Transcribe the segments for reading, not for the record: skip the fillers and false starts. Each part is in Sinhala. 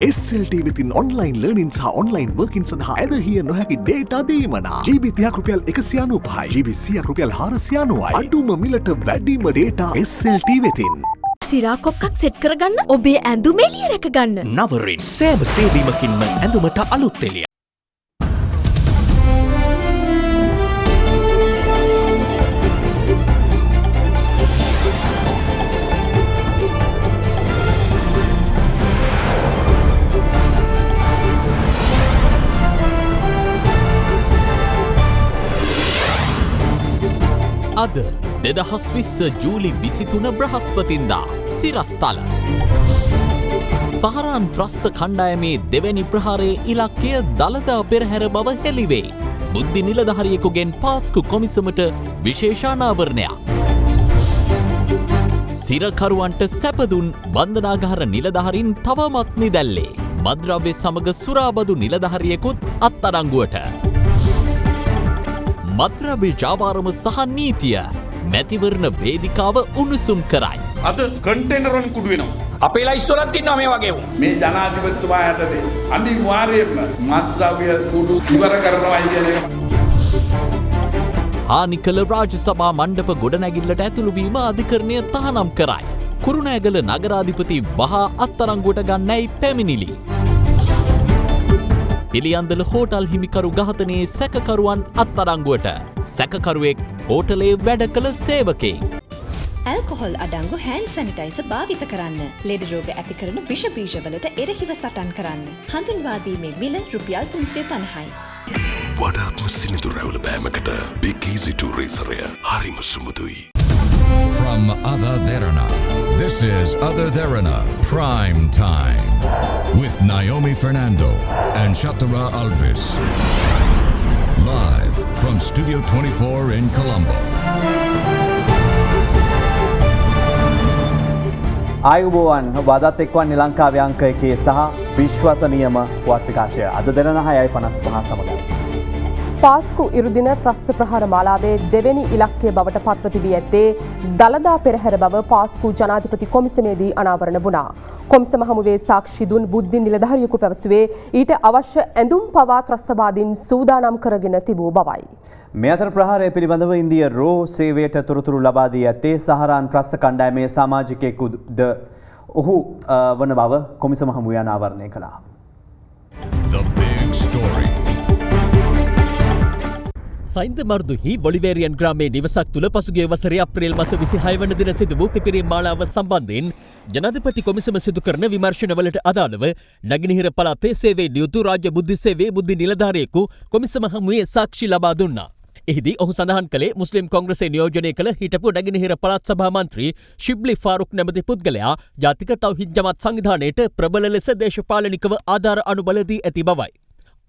SLT within online learning සහ online working සඳහා ඇදහිය නොහැකි data දීමනා GB 30ක් රුපියල් 195යි GB 100ක් රුපියල් 490යි අඩුම මිලට වැඩිම data SLT වෙතින් සිරා කොක්කක් සෙට් කරගන්න ඔබේ ඇඳුම එළිය රැක ගන්න නවරින් සෑම සේදීමකින්ම ඇඳුමට අලුත් එළිය අද 2020 ජූලි 23 බ්‍රහස්පතින්දා සිරස්තල සහරාන් ත්‍රස්ත කණ්ඩායමේ දෙවැනි ප්‍රහාරයේ ඉලක්කය දළදා පෙරහැර බව හෙළිවේ. බුද්ධි නිලධාරියෙකුගෙන් පාස්කු කොමිසමට විශේෂානාවරණයක්. සිරකරුවන්ට සැපදුන් බන්ධනාගාර නිලධාරීන් තවමත් නිදැල්ලේ. මද්‍රව්‍ය සමග සුරාබදු නිලධාරියෙකුත් අත්අඩංගුවට. මත්‍රව්‍ය ජාවාරම සහ නීතිය මැතිවරණ වේදිකාව උණුසුම් කරයි. අද කන්ටේනර් වලින් කුඩු වෙනවා. අපේ ලයිස්තුවලත් ඉන්නවා මේ වගේ වුන්. මේ ජනාධිපතිතුමා යටතේ අනිවාර්යයෙන්ම මත්ද්‍රව්‍ය කුඩු ඉවර කරනවා කියන එක. හානි කළ රාජ්‍ය සභා මණ්ඩප ගොඩනැගිල්ලට ඇතුළු වීම අධිකරණය තහනම් කරයි. කුරුණෑගල නගරාධිපති වහා අත්අඩංගුවට ගන්නයි පැමිණිලි. පිළියන්දල හෝටල් හිමිකරු ඝාතනයේ සැකකරුවන් අත්අඩංගුවට. සැකකරුවෙක් හෝටලේ වැඩ කළ සේවකයෙක්. ඇල්කොහොල් අඩංගු හෑන්ඩ් සැනිටයිසර් භාවිත කරන්න. ලෙඩ රෝග ඇති කරන විෂ බීජවලට එරෙහිව සටන් කරන්න. හඳුන්වා දීමේ මිල රුපියල් 350යි. වඩාත්ම සිනිඳු රැවුල බෑමකට Big Easy 2 රේසරය හරිම සුමුදුයි. From Ada Derana, this is Ada Derana Prime Time with Naomi Fernando and Shatara Alvis. Live from Studio 24 in Colombo. ආයුබෝවන් වදත් එක්වන් නිලංකාවේ අංක එකේ සහ විශ්වාසනීයම පුවත් විකාශය අද දෙරන 6:55 සමගයි. පාස්කු ඉරුදින ත්‍රස්ත ප්‍රහාර මාලාවේ දෙවැනි ඉලක්කය බවට පත්ව තිබී ඇත්තේ දළදා පෙරහැර බව පාස්කු ජනාධිපති කොමිසමේදී අනාවරණ වුණා. කොමිසම හමුවේ සාක්ෂි දුන් බුද්ධි නිලධාරියෙකු පැවසුවේ ඊට අවශ්‍ය ඇඳුම් පවා ත්‍රස්තවාදීන් සූදානම් කරගෙන තිබූ බවයි. මේ අතර ප්‍රහාරය පිළිබඳව ඉන්දිය රෝ සේවයට තොරතුරු ලබා දී ඇත්තේ සහරාන් ත්‍රස්ත කණ්ඩායමේ සමාජිකයෙකුද ඔහු වන බව කොමිසම හමුවේ අනාවරණය කළා. The big story. සයින්ද මර්දුහි බොලිවේරියන් ග්‍රාමයේ නිවසක් තුළ පසුගිය වසරේ අප්‍රේල් මාස 26 වන දින සිදු වූ පිපිරීම් මාලාව සම්බන්ධයෙන් ජනාධිපති කොමිසම සිදු කරන විමර්ශනවලට අදාළව නැගෙනහිර පළාතේ සේවයේ නියුතු රාජ්‍ය බුද්ධි සේවයේ බුද්ධි නිලධාරියෙකු කොමිසම හමුවේ සාක්ෂි ලබා දුන්නා. එහිදී ඔහු සඳහන් කළේ මුස්ලිම් කොංග්‍රසයේ නියෝජනය කළ හිටපු නැගෙනහිර පළාත් සභා මන්ත්‍රී ශිබ්ලි ෆාරුක් නැමැති පුද්ගලයා ජාතික තෞහිද් ජමාත් සංවිධානයට ප්‍රබල ලෙස දේශපාලනිකව ආධාර අනුබල දී ඇති බවයි.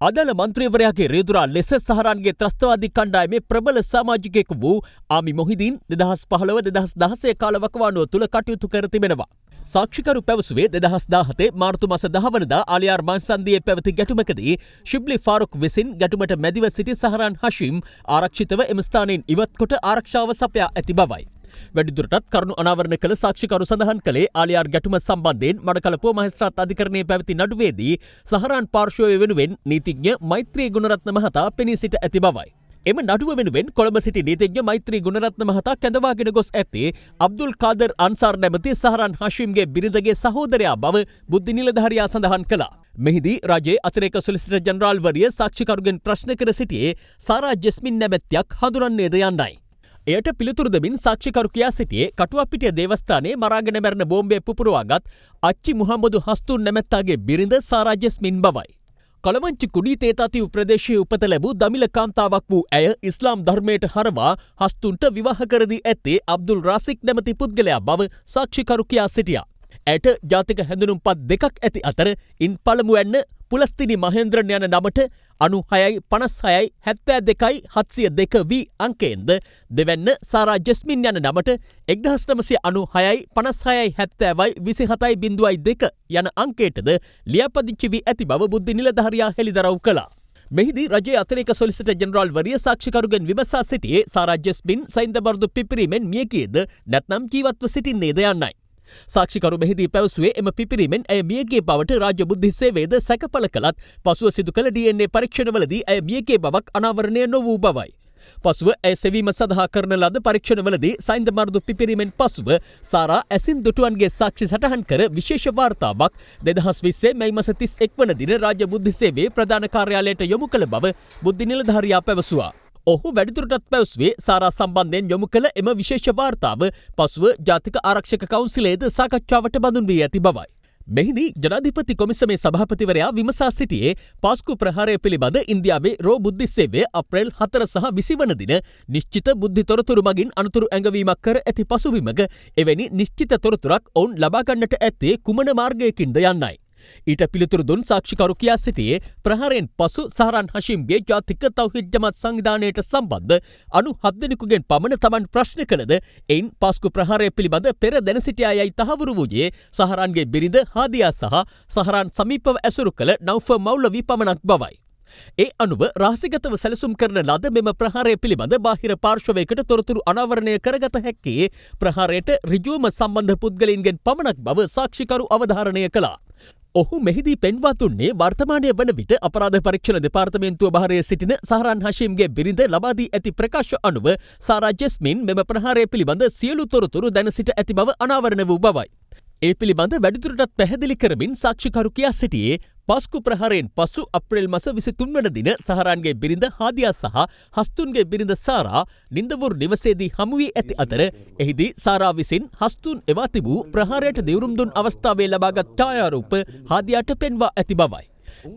අදාළ මන්ත්‍රීවරයාගේ රියදුරා ලෙස සහරාන්ගේ ත්‍රස්තවාදී කණ්ඩායමේ ප්‍රබල සමාජිකයෙකු වූ ආමි මොහිදීන් 2015-2016 කාල වකවානුව තුළ කටයුතු කර තිබෙනවා. සාක්ෂිකරු පැවසුවේ 2017 මාර්තු මාස 10 වනදා ආලියාර් මන්සන්දියේ පැවති ගැටුමකදී ශිබ්ලි ෆාරුක් විසින් ගැටුමට මැදිව සිටි සහරාන් හෂීම් ආරක්ෂිතව එම ස්ථානයෙන් ඉවත් කොට ආරක්ෂාව සපයා ඇති බවයි. වැඩිදුරටත් කරුණු අනාවරණ කළ සාක්ෂිකරු සඳහන් කළේ ආලියාර් ගැටුම සම්බන්ධයෙන් මඩකලපුව මහේස්ත්‍රාත් අධිකරණයේ පැවති නඩුවේදී සහරාන් පාර්ශ්වය වෙනුවෙන් නීතිඥ මෛත්‍රී ගුණරත්න මහතා පෙනී සිට ඇති බවයි. එම නඩුව වෙනුවෙන් කොළඹ සිටි නීතිඥ මෛත්‍රී ගුණරත්න මහතා කැඳවාගෙන ගොස් ඇත්තේ අබ්දුල් කාදර් අන්සාර් නැමැති සහරාන් හෂීම්ගේ බිරිඳගේ සහෝදරයා බව බුද්ධි නිලධාරියා සඳහන් කළා. මෙහිදී රජයේ අතිරේක සොලිසිටර් ජනරාල්වරිය සාක්ෂිකරුගෙන් ප්‍රශ්න කර සිටියේ සාරා ජෙස්මින් නැමැත්තියක් හඳුනන්නේද යන්නයි. එයට පිළිතුරු දෙමින් සාක්ෂිකරු කියා සිටියේ කටුවප්පිටිය දේවස්ථානයේ මරාගෙන මැරෙන බෝම්බය පුපුරවාගත් අච්චි මුහම්මදු හස්තුන් නැමැත්තාගේ බිරිඳ සාරා ජෙස්මින් බවයි. කලවංචි කුඩී තේතාතිව් ප්‍රදේශයේ උපත ලැබූ දමිළ කාන්තාවක් වූ ඇය ඉස්ලාම් ධර්මයට හරවා හස්තුන්ට විවාහ කර දී ඇත්තේ අබ්දුල් රාසික් නැමැති පුද්ගලයා බව සාක්ෂිකරු කියා සිටියා. ඇයට ජාතික හැඳුනුම්පත් දෙකක් ඇති අතර ඉන් පළමුවැන්න පුලස්තිනි මහේන්ද්‍රන් යන නමට 96යි 56යි 72යි 702 වී අංකයෙන්ද දෙවැන්න සාරා ජෙස්මින් යන නමට 1996යි 56යි 70යි 27යි 02 යන අංකයටද ලියාපදිංචි වී ඇති බව බුද්ධි නිලධාරියා හෙළිදරව් කළා. මෙහිදී රජයේ අතිරේක සොලිසිටර් ජනරාල්වරිය සාක්ෂිකරුගෙන් විමසා සිටියේ සාරා ජෙස්මින් සයින්ද බර්දු පිපිරීමෙන් මිය ගියේද නැත්නම් ජීවත්ව සිටින්නේද යන්නයි. සාක්ෂිකරු මෙහිදී පැවසුවේ එම පිපිරීමෙන් ඇය මියගේ බවට රාජ්‍ය බුද්ධි සේවයේද සැකපල කළත් පසුව සිදු කළ DNA පරීක්ෂණවලදී ඇය මියගේ බවක් අනාවරණය නො වූ බවයි. පසුව ඇය සෙවීම සඳහා කරන ලද පරීක්ෂණවලදී සයින්ද මර්දු පිපිරීමෙන් පසුව සාරා ඇසින් දුටුවන්ගේ සාක්ෂි සටහන් කර විශේෂ වාර්තාවක් 2020 මැයි මාස 31 වන දින රාජ්‍ය බුද්ධි සේවයේ ප්‍රධාන කාර්යාලයට යොමු කළ බව බුද්ධි නිලධාරියා පැවසුවා. ඔහු වැඩිදුරටත් පැවසුවේ සාරා සම්බන්ධයෙන් යොමු කළ එම විශේෂ වාර්තාව පසුව ජාතික ආරක්ෂක කවුන්සිලයේද සාකච්ඡාවට බඳුන් වී ඇති බවයි. මෙහිදී ජනාධිපති කොමිසමේ සභාපතිවරයා විමසා සිටියේ පාස්කු ප්‍රහාරය පිළිබඳ ඉන්දියාවේ රෝ බුද්ධි සේවය අප්‍රේල් 4 සහ 20 වන දින නිශ්චිත බුද්ධි තොරතුරු මගින් අනතුරු ඇඟවීමක් කර ඇති පසුබිමක එවැනි නිශ්චිත තොරතුරක් ඔවුන් ලබා ගන්නට ඇත්තේ කුමන මාර්ගයකින්ද යන්නයි. ඊට පිළිතුරු දුන් සාක්ෂිකරු කියා සිටියේ ප්‍රහාරයෙන් පසු සහරන් හෂීම්ගේ ජාතික තෞහිද් ජමාත් සංවිධානයට සම්බන්ධ 97 දෙනෙකුගෙන් පමණ තමන් ප්‍රශ්න කළද එයින් පාස්කු ප්‍රහාරය පිළිබඳ පෙර දැන සිටියා යයි තහවුරු වූයේ සහරන්ගේ බිරිඳ හාදියා සහ සහරන් සමීපව ඇසුරු කළ නෞෆර් මෞලවි පමණක් බවයි. ඒ අනුව රහසිගතව සැලසුම් කරන ලද මෙම ප්‍රහාරය පිළිබඳ බාහිර පාර්ශවයකට තොරතුරු අනාවරණය කරගත හැක්කේ ප්‍රහාරයට ඍජුවම සම්බන්ධ පුද්ගලයින්ගෙන් පමණක් බව සාක්ෂිකරු අවධාරණය කළා. ඔහු මෙහිදී පෙන්වා දුන්නේ වර්තමානය වන විට අපරාධ පරීක්ෂණ දෙපාර්තමේන්තුව භාරයේ සිටින සහරන් හෂීම්ගේ බිරිඳ ලබා දී ඇති ප්‍රකාශ අනුව සාරා ජෙස්මින් මෙම ප්‍රහාරය පිළිබඳ සියලු තොරතුරු දැන සිට ඇති බව අනාවරණ වූ බවයි. ඒ පිළිබඳ වැඩිදුරටත් පැහැදිලි කරමින් සාක්ෂිකරු කියා සිටියේ පාස්කු ප්‍රහාරයෙන් පසු අප්‍රේල් මාස 23 වන දින සහරන්ගේ බිරිඳ හාදියා සහ හස්තුන්ගේ බිරිඳ සාරා නින්දවුර් නිවසේදී හමු වී ඇති අතර එහිදී සාරා විසින් හස්තුන් එවා තිබූ ප්‍රහාරයට දෙවුරුම් දුන් අවස්ථාවේ ලබාගත් ඡායාරූප හාදියාට පෙන්වා ඇති බවයි.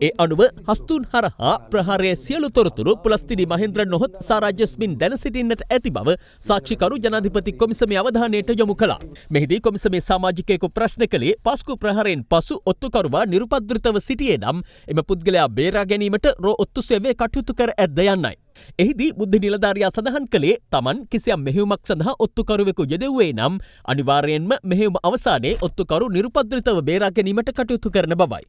ඒ අනුව හස්තුන් හරහා ප්‍රහාරයේ සියලු තොරතුරු පුලස්තිනි මහෙන්ද්‍ර නොහොත් සාරා ජස්මින් දැන සිටින්නට ඇති බව සාක්ෂිකරු ජනාධිපති කොමිසමේ අවධානයට යොමු කළා. මෙහිදී කොමිසමේ සමාජිකයෙකු ප්‍රශ්න කළේ පාස්කු ප්‍රහාරයෙන් පසු ඔත්තුකරුවා නිරුපද්‍රිතව සිටියේ නම් එම පුද්ගලයා බේරා ගැනීමට රෝ ඔත්තු සේවය කටයුතු කර ඇද්ද යන්නයි. එහිදී බුද්ධ නිලධාරියා සඳහන් කළේ තමන් කිසියම් මෙහෙයුමක් සඳහා ඔත්තුකරුවෙකු යෙදුවේ නම් අනිවාර්යයෙන්ම මෙහෙයුම අවසානයේ ඔත්තුකරු නිරුපද්‍රිතව බේරා ගැනීමට කටයුතු කරන බවයි.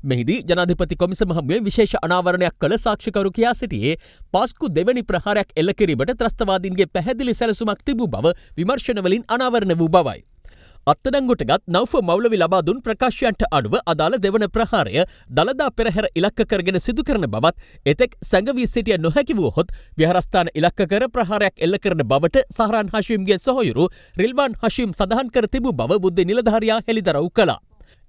මෙහිදී ජනාධිපති කොමිසම හමුවේ විශේෂ අනාවරණයක් කළ සාක්ෂිකරු කියා සිටියේ පාස්කු දෙවැනි ප්‍රහාරයක් එල්ල කිරීමට ත්‍රස්තවාදීන්ගේ පැහැදිලි සැලසුමක් තිබූ බව විමර්ශනවලින් අනාවරණ වූ බවයි. අත්අඩංගුවටගත් නෞෆර් මෞලවි ලබා දුන් ප්‍රකාශයන්ට අනුව අදාළ දෙවන ප්‍රහාරය දළදා පෙරහැර ඉලක්ක කරගෙන සිදු කරන බවත් එතෙක් සැඟවී සිටිය නොහැකි වුවහොත් විහාරස්ථාන ඉලක්ක කර ප්‍රහාරයක් එල්ල කරන බවට සහරන් හෂීම්ගේ සොහොයුරු රිල්වාන් හෂීම් සඳහන් කර තිබූ බව බුද්ධ නිලධාරියා හෙළිදරව් කළා.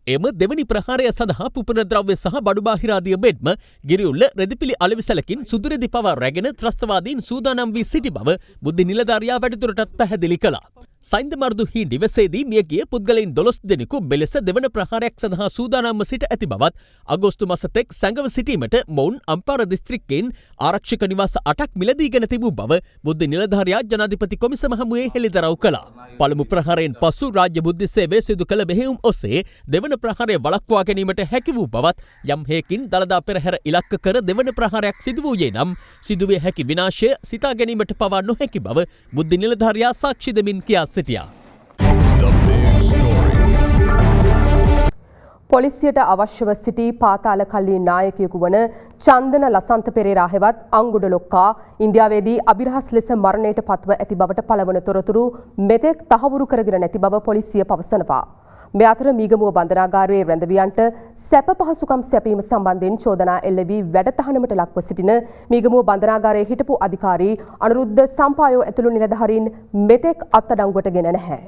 එම දෙවනි ප්‍රහාරය සඳහා පුපුරන ද්‍රව්‍ය සහ බඩු බාහිරාදිය මෙන්ම ගිරිඋල්ල රෙදිපිලි අලෙවිසලකින් සුදුරෙදි පවා රැගෙන ත්‍රස්තවාදීන් සූදානම් වී සිටි බව බුද්ධ නිලධාරියා වැඩිදුරටත් පැහැදිලි කළා. සයින්ද මර්දු හි නිවසේදී මියගිය පුද්ගලයින් 12 දෙනෙකු මෙලෙස දෙවන ප්‍රහාරයක් සඳහා සූදානම්ව සිට ඇති බවත් අගෝස්තු මාස තෙක් සැඟව සිටීමට මොවුන් අම්පාර දිස්ත්‍රික්කයෙන් ආරක්ෂක නිවාස 8ක් මිලදීගෙන තිබූ බව බුද්ධ නිලධාරියා ජනාධිපති කොමිසම හමුවේ හෙළිදරව් කළා. පළමු ප්‍රහාරයෙන් පසු රාජ්‍ය බුද්ධි සේවය සිදු කළ මෙහෙයුම් ඔස්සේ දෙවන ප්‍රහාරය වළක්වා ගැනීමට හැකි වූ බවත් යම් හේකින් දළදා පෙරහැර ඉලක්ක කර දෙවන ප්‍රහාරයක් සිදු වූයේ නම් සිදුවිය හැකි විනාශය සිතා ගැනීමට පවා නොහැකි බව බුද්ධ නිලධාරියා සාක්ෂි දෙමින් කියා සිටියා. The big story. පොලිසියට අවශ්‍යව සිටි පාතාල කල්ලි නායකයෙකු වන චන්දන ලසන්ත පෙරේරා හෙවත් අංගුඩ ලොක්කා ඉන්දියාවේදී අභිරහස් ලෙස මරණයට පත්ව ඇති බවට පළවන තොරතුරු මෙතෙක් තහවුරු කරගෙන නැති බව පොලිසිය පවසනවා. මේ අතර මීගමුව බන්ධනාගාරයේ රැඳවියන්ට සැප පහසුකම් සැපීම සම්බන්ධයෙන් චෝදනා එල්ල වී වැඩතහනමට ලක්ව සිටින මීගමුව බන්ධනාගාරයේ හිටපු අධිකාරී අනුරුද්ධ සම්පායෝ ඇතුළු නිලධාරීන් මෙතෙක් අත්අඩංගුවට ගෙන නැහැ.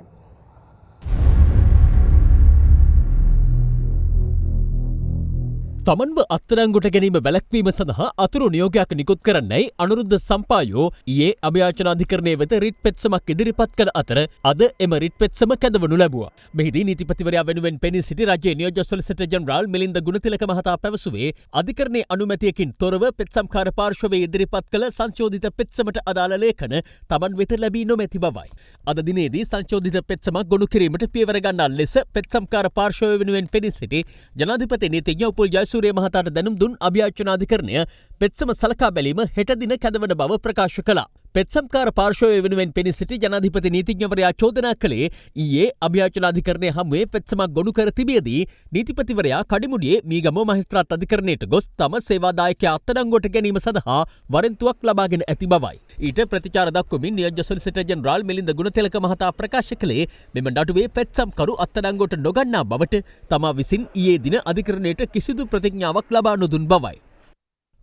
තමන්ව අත්අඩංගුවට ගැනීම වැළැක්වීම සඳහා අතුරු නියෝගයක් නිකුත් කරන්නයි අනුරුද්ධ සම්පායෝ ඊයේ අභයාචනාධිකරණය වෙත රිට් පෙත්සමක් ඉදිරිපත් කළ අතර අද එම රිට් පෙත්සම කැඳවනු ලැබුවා. මෙහිදී නීතිපතිවරයා වෙනුවෙන් පෙනී සිටි රජයේ නියෝජ්‍ය සොලිසිටර් ජෙනරාල් මිලින්ද ගුණතිලක මහතා පැවසුවේ අධිකරණයේ අනුමැතියකින් තොරව පෙත්සම්කාර පාර්ශවයේ ඉදිරිපත් කළ සංශෝධිත පෙත්සමට අදාළ ලේඛන තමන් වෙත ලැබී නොමැති බවයි. අද දිනේදී සංශෝධිත පෙත්සමක් ගොනු කිරීමට පියවර ගන්නා ලෙස පෙත්සම්කාර පාර්ශවය වෙනුවෙන් පෙනී සිටි ජනාධිපති නීතිඥ උපුල් ජයසූරිය මහතාට දැනුම් දුන් අභයාචනාධිකරණය පෙත්සම සලකා බැලීම හෙට දින කැඳවන බව ප්‍රකාශ කළා. පෙත්සම්කාර පාර්ශවය වෙනුවෙන් පෙනී සිටි ජනාධිපති නීතිඥවරයා චෝදනා කළේ ඊයේ අභියාචනාධිකරණය හමුවේ පෙත්සමක් ගොනු කර තිබියදී නීතිපතිවරයා කඩිමුඩියේ මීගමුව මහේස්ත්‍රාත් අධිකරණයට ගොස් තම සේවාදායකයා අත්අඩංගුවට ගැනීම සඳහා වරෙන්තුවක් ලබාගෙන ඇති බවයි. ඊට ප්‍රතිචාර දක්වමින් නියෝජ්‍ය සොලිසිටර් ජෙනරාල් මිලින්ද ගුණතිලක මහතා ප්‍රකාශ කළේ මෙම නඩුවේ පෙත්සම්කරු අත්අඩංගුවට නොගන්නා බවට තමා විසින් ඊයේ දින අධිකරණයට කිසිදු ප්‍රතිඥාවක් ලබා නොදුන් බවයි.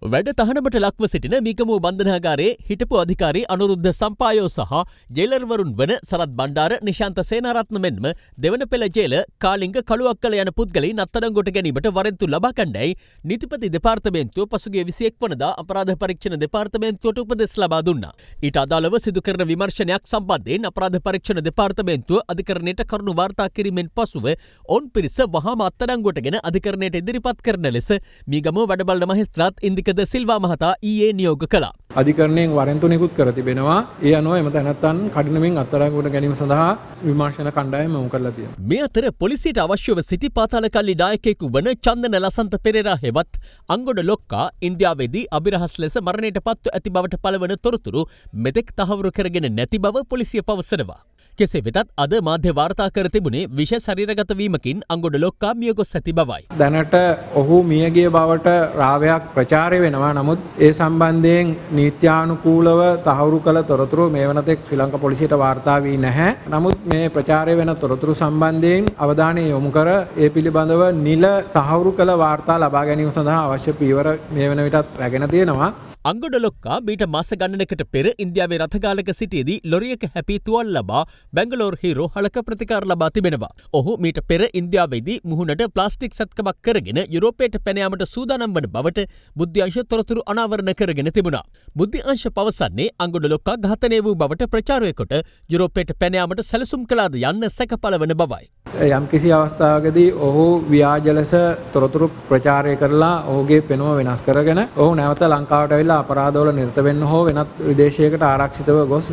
වැඩ තහනමට ලක්ව සිටින මීගමුව බන්ධනාගාරයේ හිටපු අධිකාරී අනුරුද්ධ සම්පායෝ සහ ජේලර්වරුන් වන සරත් බණ්ඩාර නිශාන්ත සේනාරත්න මෙන්ම දෙවන පෙළ ජේල කාලිංග කළුවක්කල යන පුද්ගලයින් අත්අඩංගුවට ගැනීමට වරෙන්තු ලබා ගන්නයි නීතිපති දෙපාර්තමේන්තුව පසුගිය 21 වනදා අපරාධ පරීක්ෂණ දෙපාර්තමේන්තුවට උපදෙස් ලබා දුන්නා. ඊට අදාළව සිදු කරන විමර්ශනයක් සම්බන්ධයෙන් අපරාධ පරීක්ෂණ දෙපාර්තමේන්තුව අධිකරණයට කරුණු වාර්තා කිරීමෙන් පසුව ඔවුන් පිරිස වහාම අත්අඩංගුවට ගෙන අධිකරණයට ඉදිරිපත් කරන ලෙස මීගමුව වැඩබලන මහේස්ත්‍රාත් ඉන්දික ද සිල්වා මහතා ඊයේ නියෝග කළා. අධිකරණයෙන් වරෙන්තු නිකුත් කර තිබෙනවා. ඒ අනුව එම තැනැත්තන් කඩිනමින් අත්අඩංගුවට ගැනීම සඳහා විමර්ශන කණ්ඩායම යොමු කරලා තියෙනවා. මේ අතර පොලිසියට අවශ්‍යව සිටි පාතාලකල්ලි නායකයෙකු වන චන්දන ලසන්ත පෙරේරා හෙවත් අංගොඩ ලොක්කා ඉන්දියාවේදී අභිරහස් ලෙස මරණයට පත්ව ඇති බවට පළවන තොරතුරු මෙතෙක් තහවුරු කරගෙන නැති බව පොලිසිය පවසනවා. කෙසේ වෙතත් අද මාධ්‍ය වාර්තා කර තිබුණේ විශේෂ ශරීරගත වීමකින් අංගොඩ ලොක්කා මිය ගොස් ඇති බවයි. දැනට ඔහු මියගිය බවට රාවයක් ප්‍රචාරය වෙනවා. නමුත් ඒ සම්බන්ධයෙන් නීත්‍යානුකූලව තහවුරු කළ තොරතුරු මේ වනතෙක් ශ්‍රී ලංකා පොලිසියට වාර්තා වී නැහැ. නමුත් මේ ප්‍රචාරය වෙන තොරතුරු සම්බන්ධයෙන් අවධානය යොමු කර ඒ පිළිබඳව නිල තහවුරු කළ වාර්තා ලබා ගැනීම සඳහා අවශ්‍ය පියවර මේ වන විටත් රැගෙන තියෙනවා. අංගොඩ ලොක්කා මීට මාස ගණනකට පෙර ඉන්දියාවේ රථගාලක සිටියේදී ලොරියක හැපී තුවාල ලබා බැංගලෝර් හීරෝ හලක ප්‍රතිකාර ලබා තිබෙනවා. ඔහු මීට පෙර ඉන්දියාවේදී මුහුණට ප්ලාස්ටික් සැත්කමක් කරගෙන යුරෝපයට පැන යාමට සූදානම් වන බවට බුද්ධ්‍යංශ තොරතුරු අනාවරණ කරගෙන තිබුණා. බුද්ධ්‍යංශ පවසන්නේ අංගොඩ ලොක්කා ඝාතනය වූ බවට ප්‍රචාරය කොට යුරෝපයට පැන යාමට සැලසුම් කළාද යන්න සැකපළවන බවයි. යම්කිසි අවස්ථාවකදී ඔහු ව්‍යාජ ලෙස තොරතුරු ප්‍රචාරය කරලා ඔහුගේ පෙනුම වෙනස් කරගෙන ඔහු නැවත ලංකාවට ඇවිල්ලා අපරාධවල නිරත වෙන්න හෝ වෙනත් විදේශයකට ආරක්ෂිතව ගොස්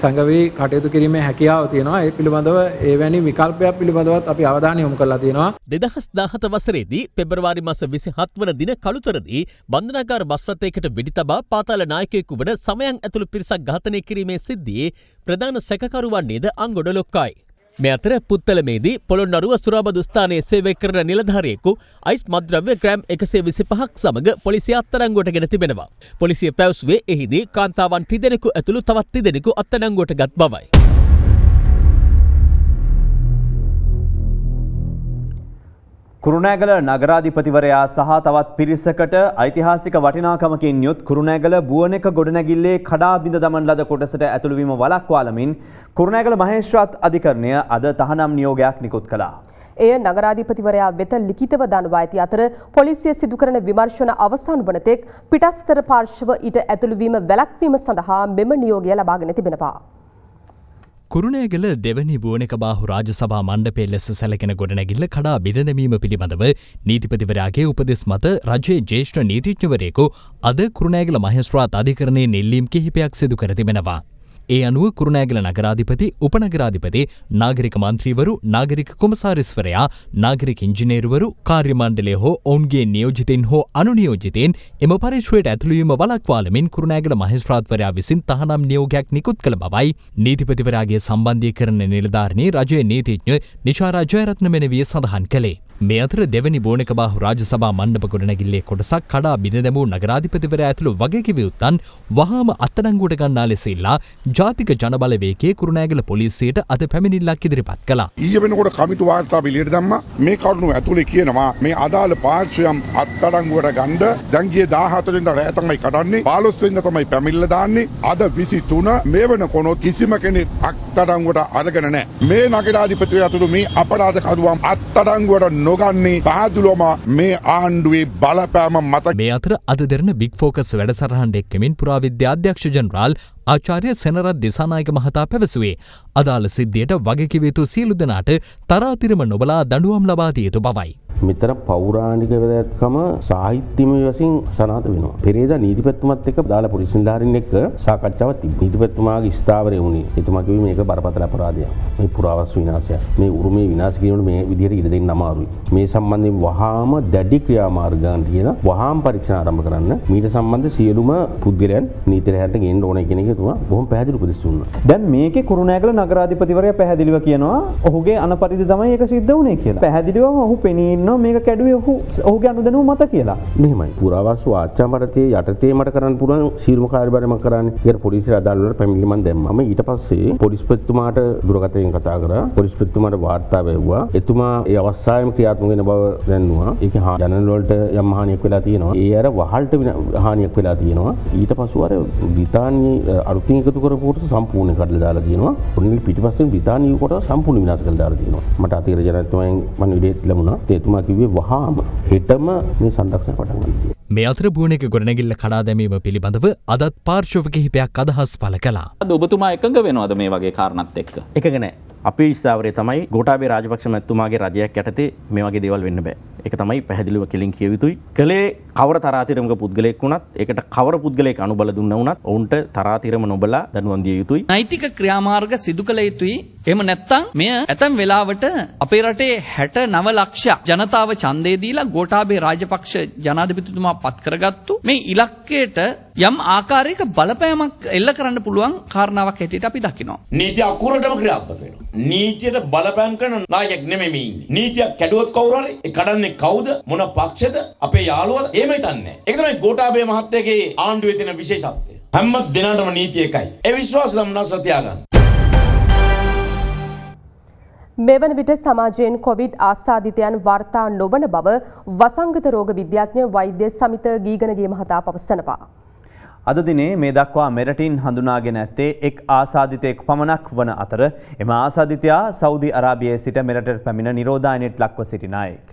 සංගවී කටයුතු කිරීමේ හැකියාව තියෙනවා. ඒ පිළිබඳව එවැනි විකල්පයක් පිළිබඳවත් අපි අවධානය යොමු කරලා තියෙනවා. 2017 වසරේදී පෙබරවාරි මාස 27 වන දින කළුතරදී බන්ධනාගාර බස් රථයකට වෙඩි තබා පාතාල නායකයෙකු වන සමයන් ඇතුළු පිරිසක් ඝාතනය කිරීමේ සිද්ධියේ ප්‍රධාන සැකකරු වන්නේද අංගොඩ ලොක්කායි. මේ අතර පුත්තලමේදී පොළොන්නරුව සුරාබදු ස්ථානයේ සේවය කරන නිලධාරියෙකු අයිස් මද්‍රව්‍ය ග්‍රෑම් 125ක් සමග පොලිසිය අත්අඩංගුවට ගෙන තිබෙනවා. පොලිසිය පැවසුවේ එහිදී කාන්තාවන් 3 දෙනෙකු ඇතුළු තවත් 3 දෙනෙකු අත්අඩංගුවට ගත් බවයි. කුරුණෑගල නගරාධිපතිවරයා සහ තවත් පිරිසකට ඓතිහාසික වටිනාකමකින් යුත් කුරුණෑගල බුවනෙක ගොඩනැගිල්ලේ කඩා බිඳ දමන ලද කොටසට ඇතුළුවීම වළක්වාලමින් කුරුණෑගල මහේස්ත්‍රාත් අධිකරණය අද තහනම් නියෝගයක් නිකුත් කළා. එය නගරාධිපතිවරයා වෙත ලිඛිතව දන්වා ඇති අතර පොලිසිය සිදු කරන විමර්ශන අවසන් වන තෙක් පිටස්තර පාර්ශව ඊට ඇතුළුවීම වැළැක්වීම සඳහා මෙම නියෝගය ලබාගෙන තිබෙනවා. කුරුණෑගල දෙවනි බුවනක බාහු රාජසභා මණ්ඩපයේ ලෙස සැලකෙන ගොඩනැගිල්ල කඩා බිඳදැමීම පිළිබඳව නීතිපතිවරයාගේ උපදෙස් මත රජයේ ජ්‍යෙෂ්ඨ නීතිඥවරයෙකු අද කුරුණෑගල මහේස්ත්‍රාත් අධිකරණයේ නෙල්ලීම් කිහිපයක් සිදු කර තිබෙනවා. ඒ අනුව කුරුණෑගල නගරාධිපති, උපනගරාධිපති, නාගරික මන්ත්‍රීවරු, නාගරික කොමසාරිස්වරයා, නාගරික ඉංජිනේරුවරු, කාර්ය මණ්ඩලය හෝ ඔවුන්ගේ නියෝජිතයින් හෝ අනුනියෝජිතයින් එම පරිශ්‍රයට ඇතුළුවීම වළක්වාලමින් කුරුණෑගල මහේස්ත්‍රාත්වරයා විසින් තහනම් නියෝගයක් නිකුත් කළ බවයි නීතිපතිවරයාගේ සම්බන්ධීකරණ නිලධාරණී රජයේ නීතිඥ නිශාරා ජයරත්න මෙනවිය සඳහන් කළේ. මේ අතර දෙවනි බෝනක බාහු රාජසභා මණ්ඩප ගොඩනැගිල්ලේ කොටසක් කඩා බිඳ දැමූ නගරාධිපතිවරයා ඇතුළු වගකීම් වහාම අත්අඩංගුවට ගන්නා ලෙස ඉල්ලා ජාතික ජනබලවේගයේ කුරුණෑගල පොලිසියට අද පැමිණිල්ලක් ඉදිරිපත් කළා. ඊයේ වෙනකොට කමිටු වාර්තා පිළියෙල දැම්මා. මේ කරුණු ඇතුලේ කියනවා මේ අදාළ පාර්ශ්වයන් අත්අඩංගුවට ගන්න දැන් ගියේ 14 වෙනිදා රෑ තමයි කඩන්නේ. 15 වෙනිදා තමයි පැමිණිල්ල දාන්නේ. අද 23 මේ වෙනකොට කිසිම කෙනෙක් අත්අඩංගුවට අරගෙන නැහැ. මේ නගරාධිපතිවරයා ඇතුළු මේ අපරාධකරුවන් අත්අඩංගුවට නොගන්නේ පහදුලම මේ ආණ්ඩුවේ බලපෑම මත. මේ අතර අද දෙරණ බිග් ෆෝකස් වැඩසටහනට එක්කමින් පුරාවිද්‍යා අධ්‍යක්ෂ ජනරාල් ආචාර්ය සෙනරත් දිසානායක මහතා පැවසුවේ අදාළ සිද්ධියට වගකිව යුතු සියලු දෙනාට තරාතිරම නොබලා දඬුවම් ලබා දිය යුතු බවයි. මෙතන පෞරාණික වැදගත්කම සාහිත්‍යමය වශයෙන් සනාථ වෙනවා. පෙරේදා නීතිපතිතුමත් එක්ක දාලා පොලිස් නිලධාරීන් එක්ක සාකච්ඡාවක් තිබ්බා. නීතිපතිතුමාගේ ස්ථාවරය වුණේ. එතුමා කිව්වේ මේක බරපතල අපරාධයක්. මේ පුරාවස්තු විනාශයක්. මේ උරුමයේ විනාශ කිරීමට මේ විදිහට ඉඩ දෙන්න අමාරුයි. මේ සම්බන්ධයෙන් වහාම දැඩි ක්‍රියාමාර්ග ගන්න කියලා වහාම පරීක්ෂණ ආරම්භ කරන්න. මීට සම්බන්ධ සියලුම පුද්ගලයන් නීතියට හැරට ගේන්න ඕනේ කියන එක එතුමා බොහොම පැහැදිලි උපදෙස් දුන්නා. දැන් මේකේ කුරුණෑගල නගරාධිපතිවරයා පැහැදිලිව කියනවා ඔහුගේ අනපරිදි තමයි ඒක සිද්ධ වුණේ කියලා. පැහැදිලිවම ඔහු පෙනී ඉන්නවා මේක කැඩුවේ ඔහුගේ අනුදැනුම මත කියලා. මෙහෙමයි. පුරාවස්තු ආච්ඡාමරතේ යටතේ මට කරන්න පුළුවන් සීලම කාර්යභාරය මම කරන්නේ. ඒකට පොලිසිය අදාළ වලට පැමිණිලි මම දැම්මා. මම ඊට පස්සේ පොලිස්පතිතුමාට දුරකථනයෙන් කතා කරා. පොලිස්පතිතුමාට වාර්තා වැව්වා. එතුමා ඒ අවස්ථාවේම ක්‍රියාත්මක වෙන බව දැන්නුවා. ඒක ජනරල් වලට යම් හානියක් වෙලා තියෙනවා. ඒ අර වහල්ට හානියක් වෙලා තියෙනවා. ඊට පස්ව අර බ්‍රිතාන්‍යයේ අලුතින් එකතු කරපු කොට සම්පූර්ණ කඩලා දාලා තියෙනවා. ඔන්න පිටිපස්සෙන් බ්‍රිතාන්‍යයේ කොට සම්පූර්ණ විනාශ කරලා දාලා තියෙනවා. මට අතිර ජනතුමෙන් මම විදිහට ලැබුණා. එතුමා කිව්වේ වහාම හෙටම මේ සංරක්ෂණ පටන් ගන්න. මේ අතර බුවනක ගොඩනැගිල්ල කඩා දැමීම පිළිබඳව අදත් පාර්ශව කිහිපයක් අදහස් පළ කළා. අද ඔබතුමා එකඟ වෙනවද මේ වගේ කාරණාත් එක්ක? එකඟ නැහැ. අපේ ස්ථාවරය තමයි ගෝඨාභය රාජපක්ෂ මැතිතුමාගේ රජයක් යටතේ මේ වගේ දේවල් වෙන්න බෑ. ඒක තමයි පැහැදිලිව කෙලින් කිය යුතුයි. කලේ කවර තරාතිරමක පුද්ගලයෙක් වුණත් ඒකට කවර පුද්ගලයෙක් අනුබල දුන්නා වුණත් ඔවුන්ට තරාතිරම නොබලා දඬුවම් දිය යුතුයි. නෛතික ක්‍රියාමාර්ග සිදු කළ යුතුයි. එහෙම නැත්නම් මෙය ඇතැම් වෙලාවට අපේ රටේ 69 ලක්ෂ ජනතාව ඡන්දය දීලා ගෝඨාභය රාජපක්ෂ ජනාධිපතිතුමා පත් කරගත්තු මේ ඉලක්කයට යම් ආකාරයක බලපෑමක් එල්ල කරන්න පුළුවන් කාරණාවක් හැටියට අපි දකිනවා. නීතිය අකුරටම ක්‍රියාත්මක වෙනවා. නීතියට බලපෑම් කරන නායකයෙක් නෙමෙයි මේ ඉන්නේ. නීතිය කැඩුවොත් කවුරු හරි ඒ කඩන්නේ කවුද? මොන පක්ෂද? අපේ යාළුවද? එහෙම හිතන්නේ. ඒක තමයි ගෝඨාභය මහත්තයාගේ ආණ්ඩුවේ තියෙන විශේෂත්වය. හැම දිනකටම නීතිය එකයි. ඒ විශ්වාස ලම්නස් තියාගන්න. මෙවන විට සමාජයෙන් කොවිඩ් ආසාදිතයන් වාර්තා නොවන බව වසංගත රෝග විද්‍යාඥ වෛද්‍ය සමිත ගීගනගේ මහතා පවසනවා. අද දිනේ මේ දක්වා මෙරටින් හඳුනාගෙන ඇත්තේ එක් ආසාදිතයෙක් පමණක් වන අතර එම ආසාදිතයා සෞදි අරාබියේ සිට මෙරටට පැමිණ නිරෝධායනයට ලක්ව සිටින අයෙක්.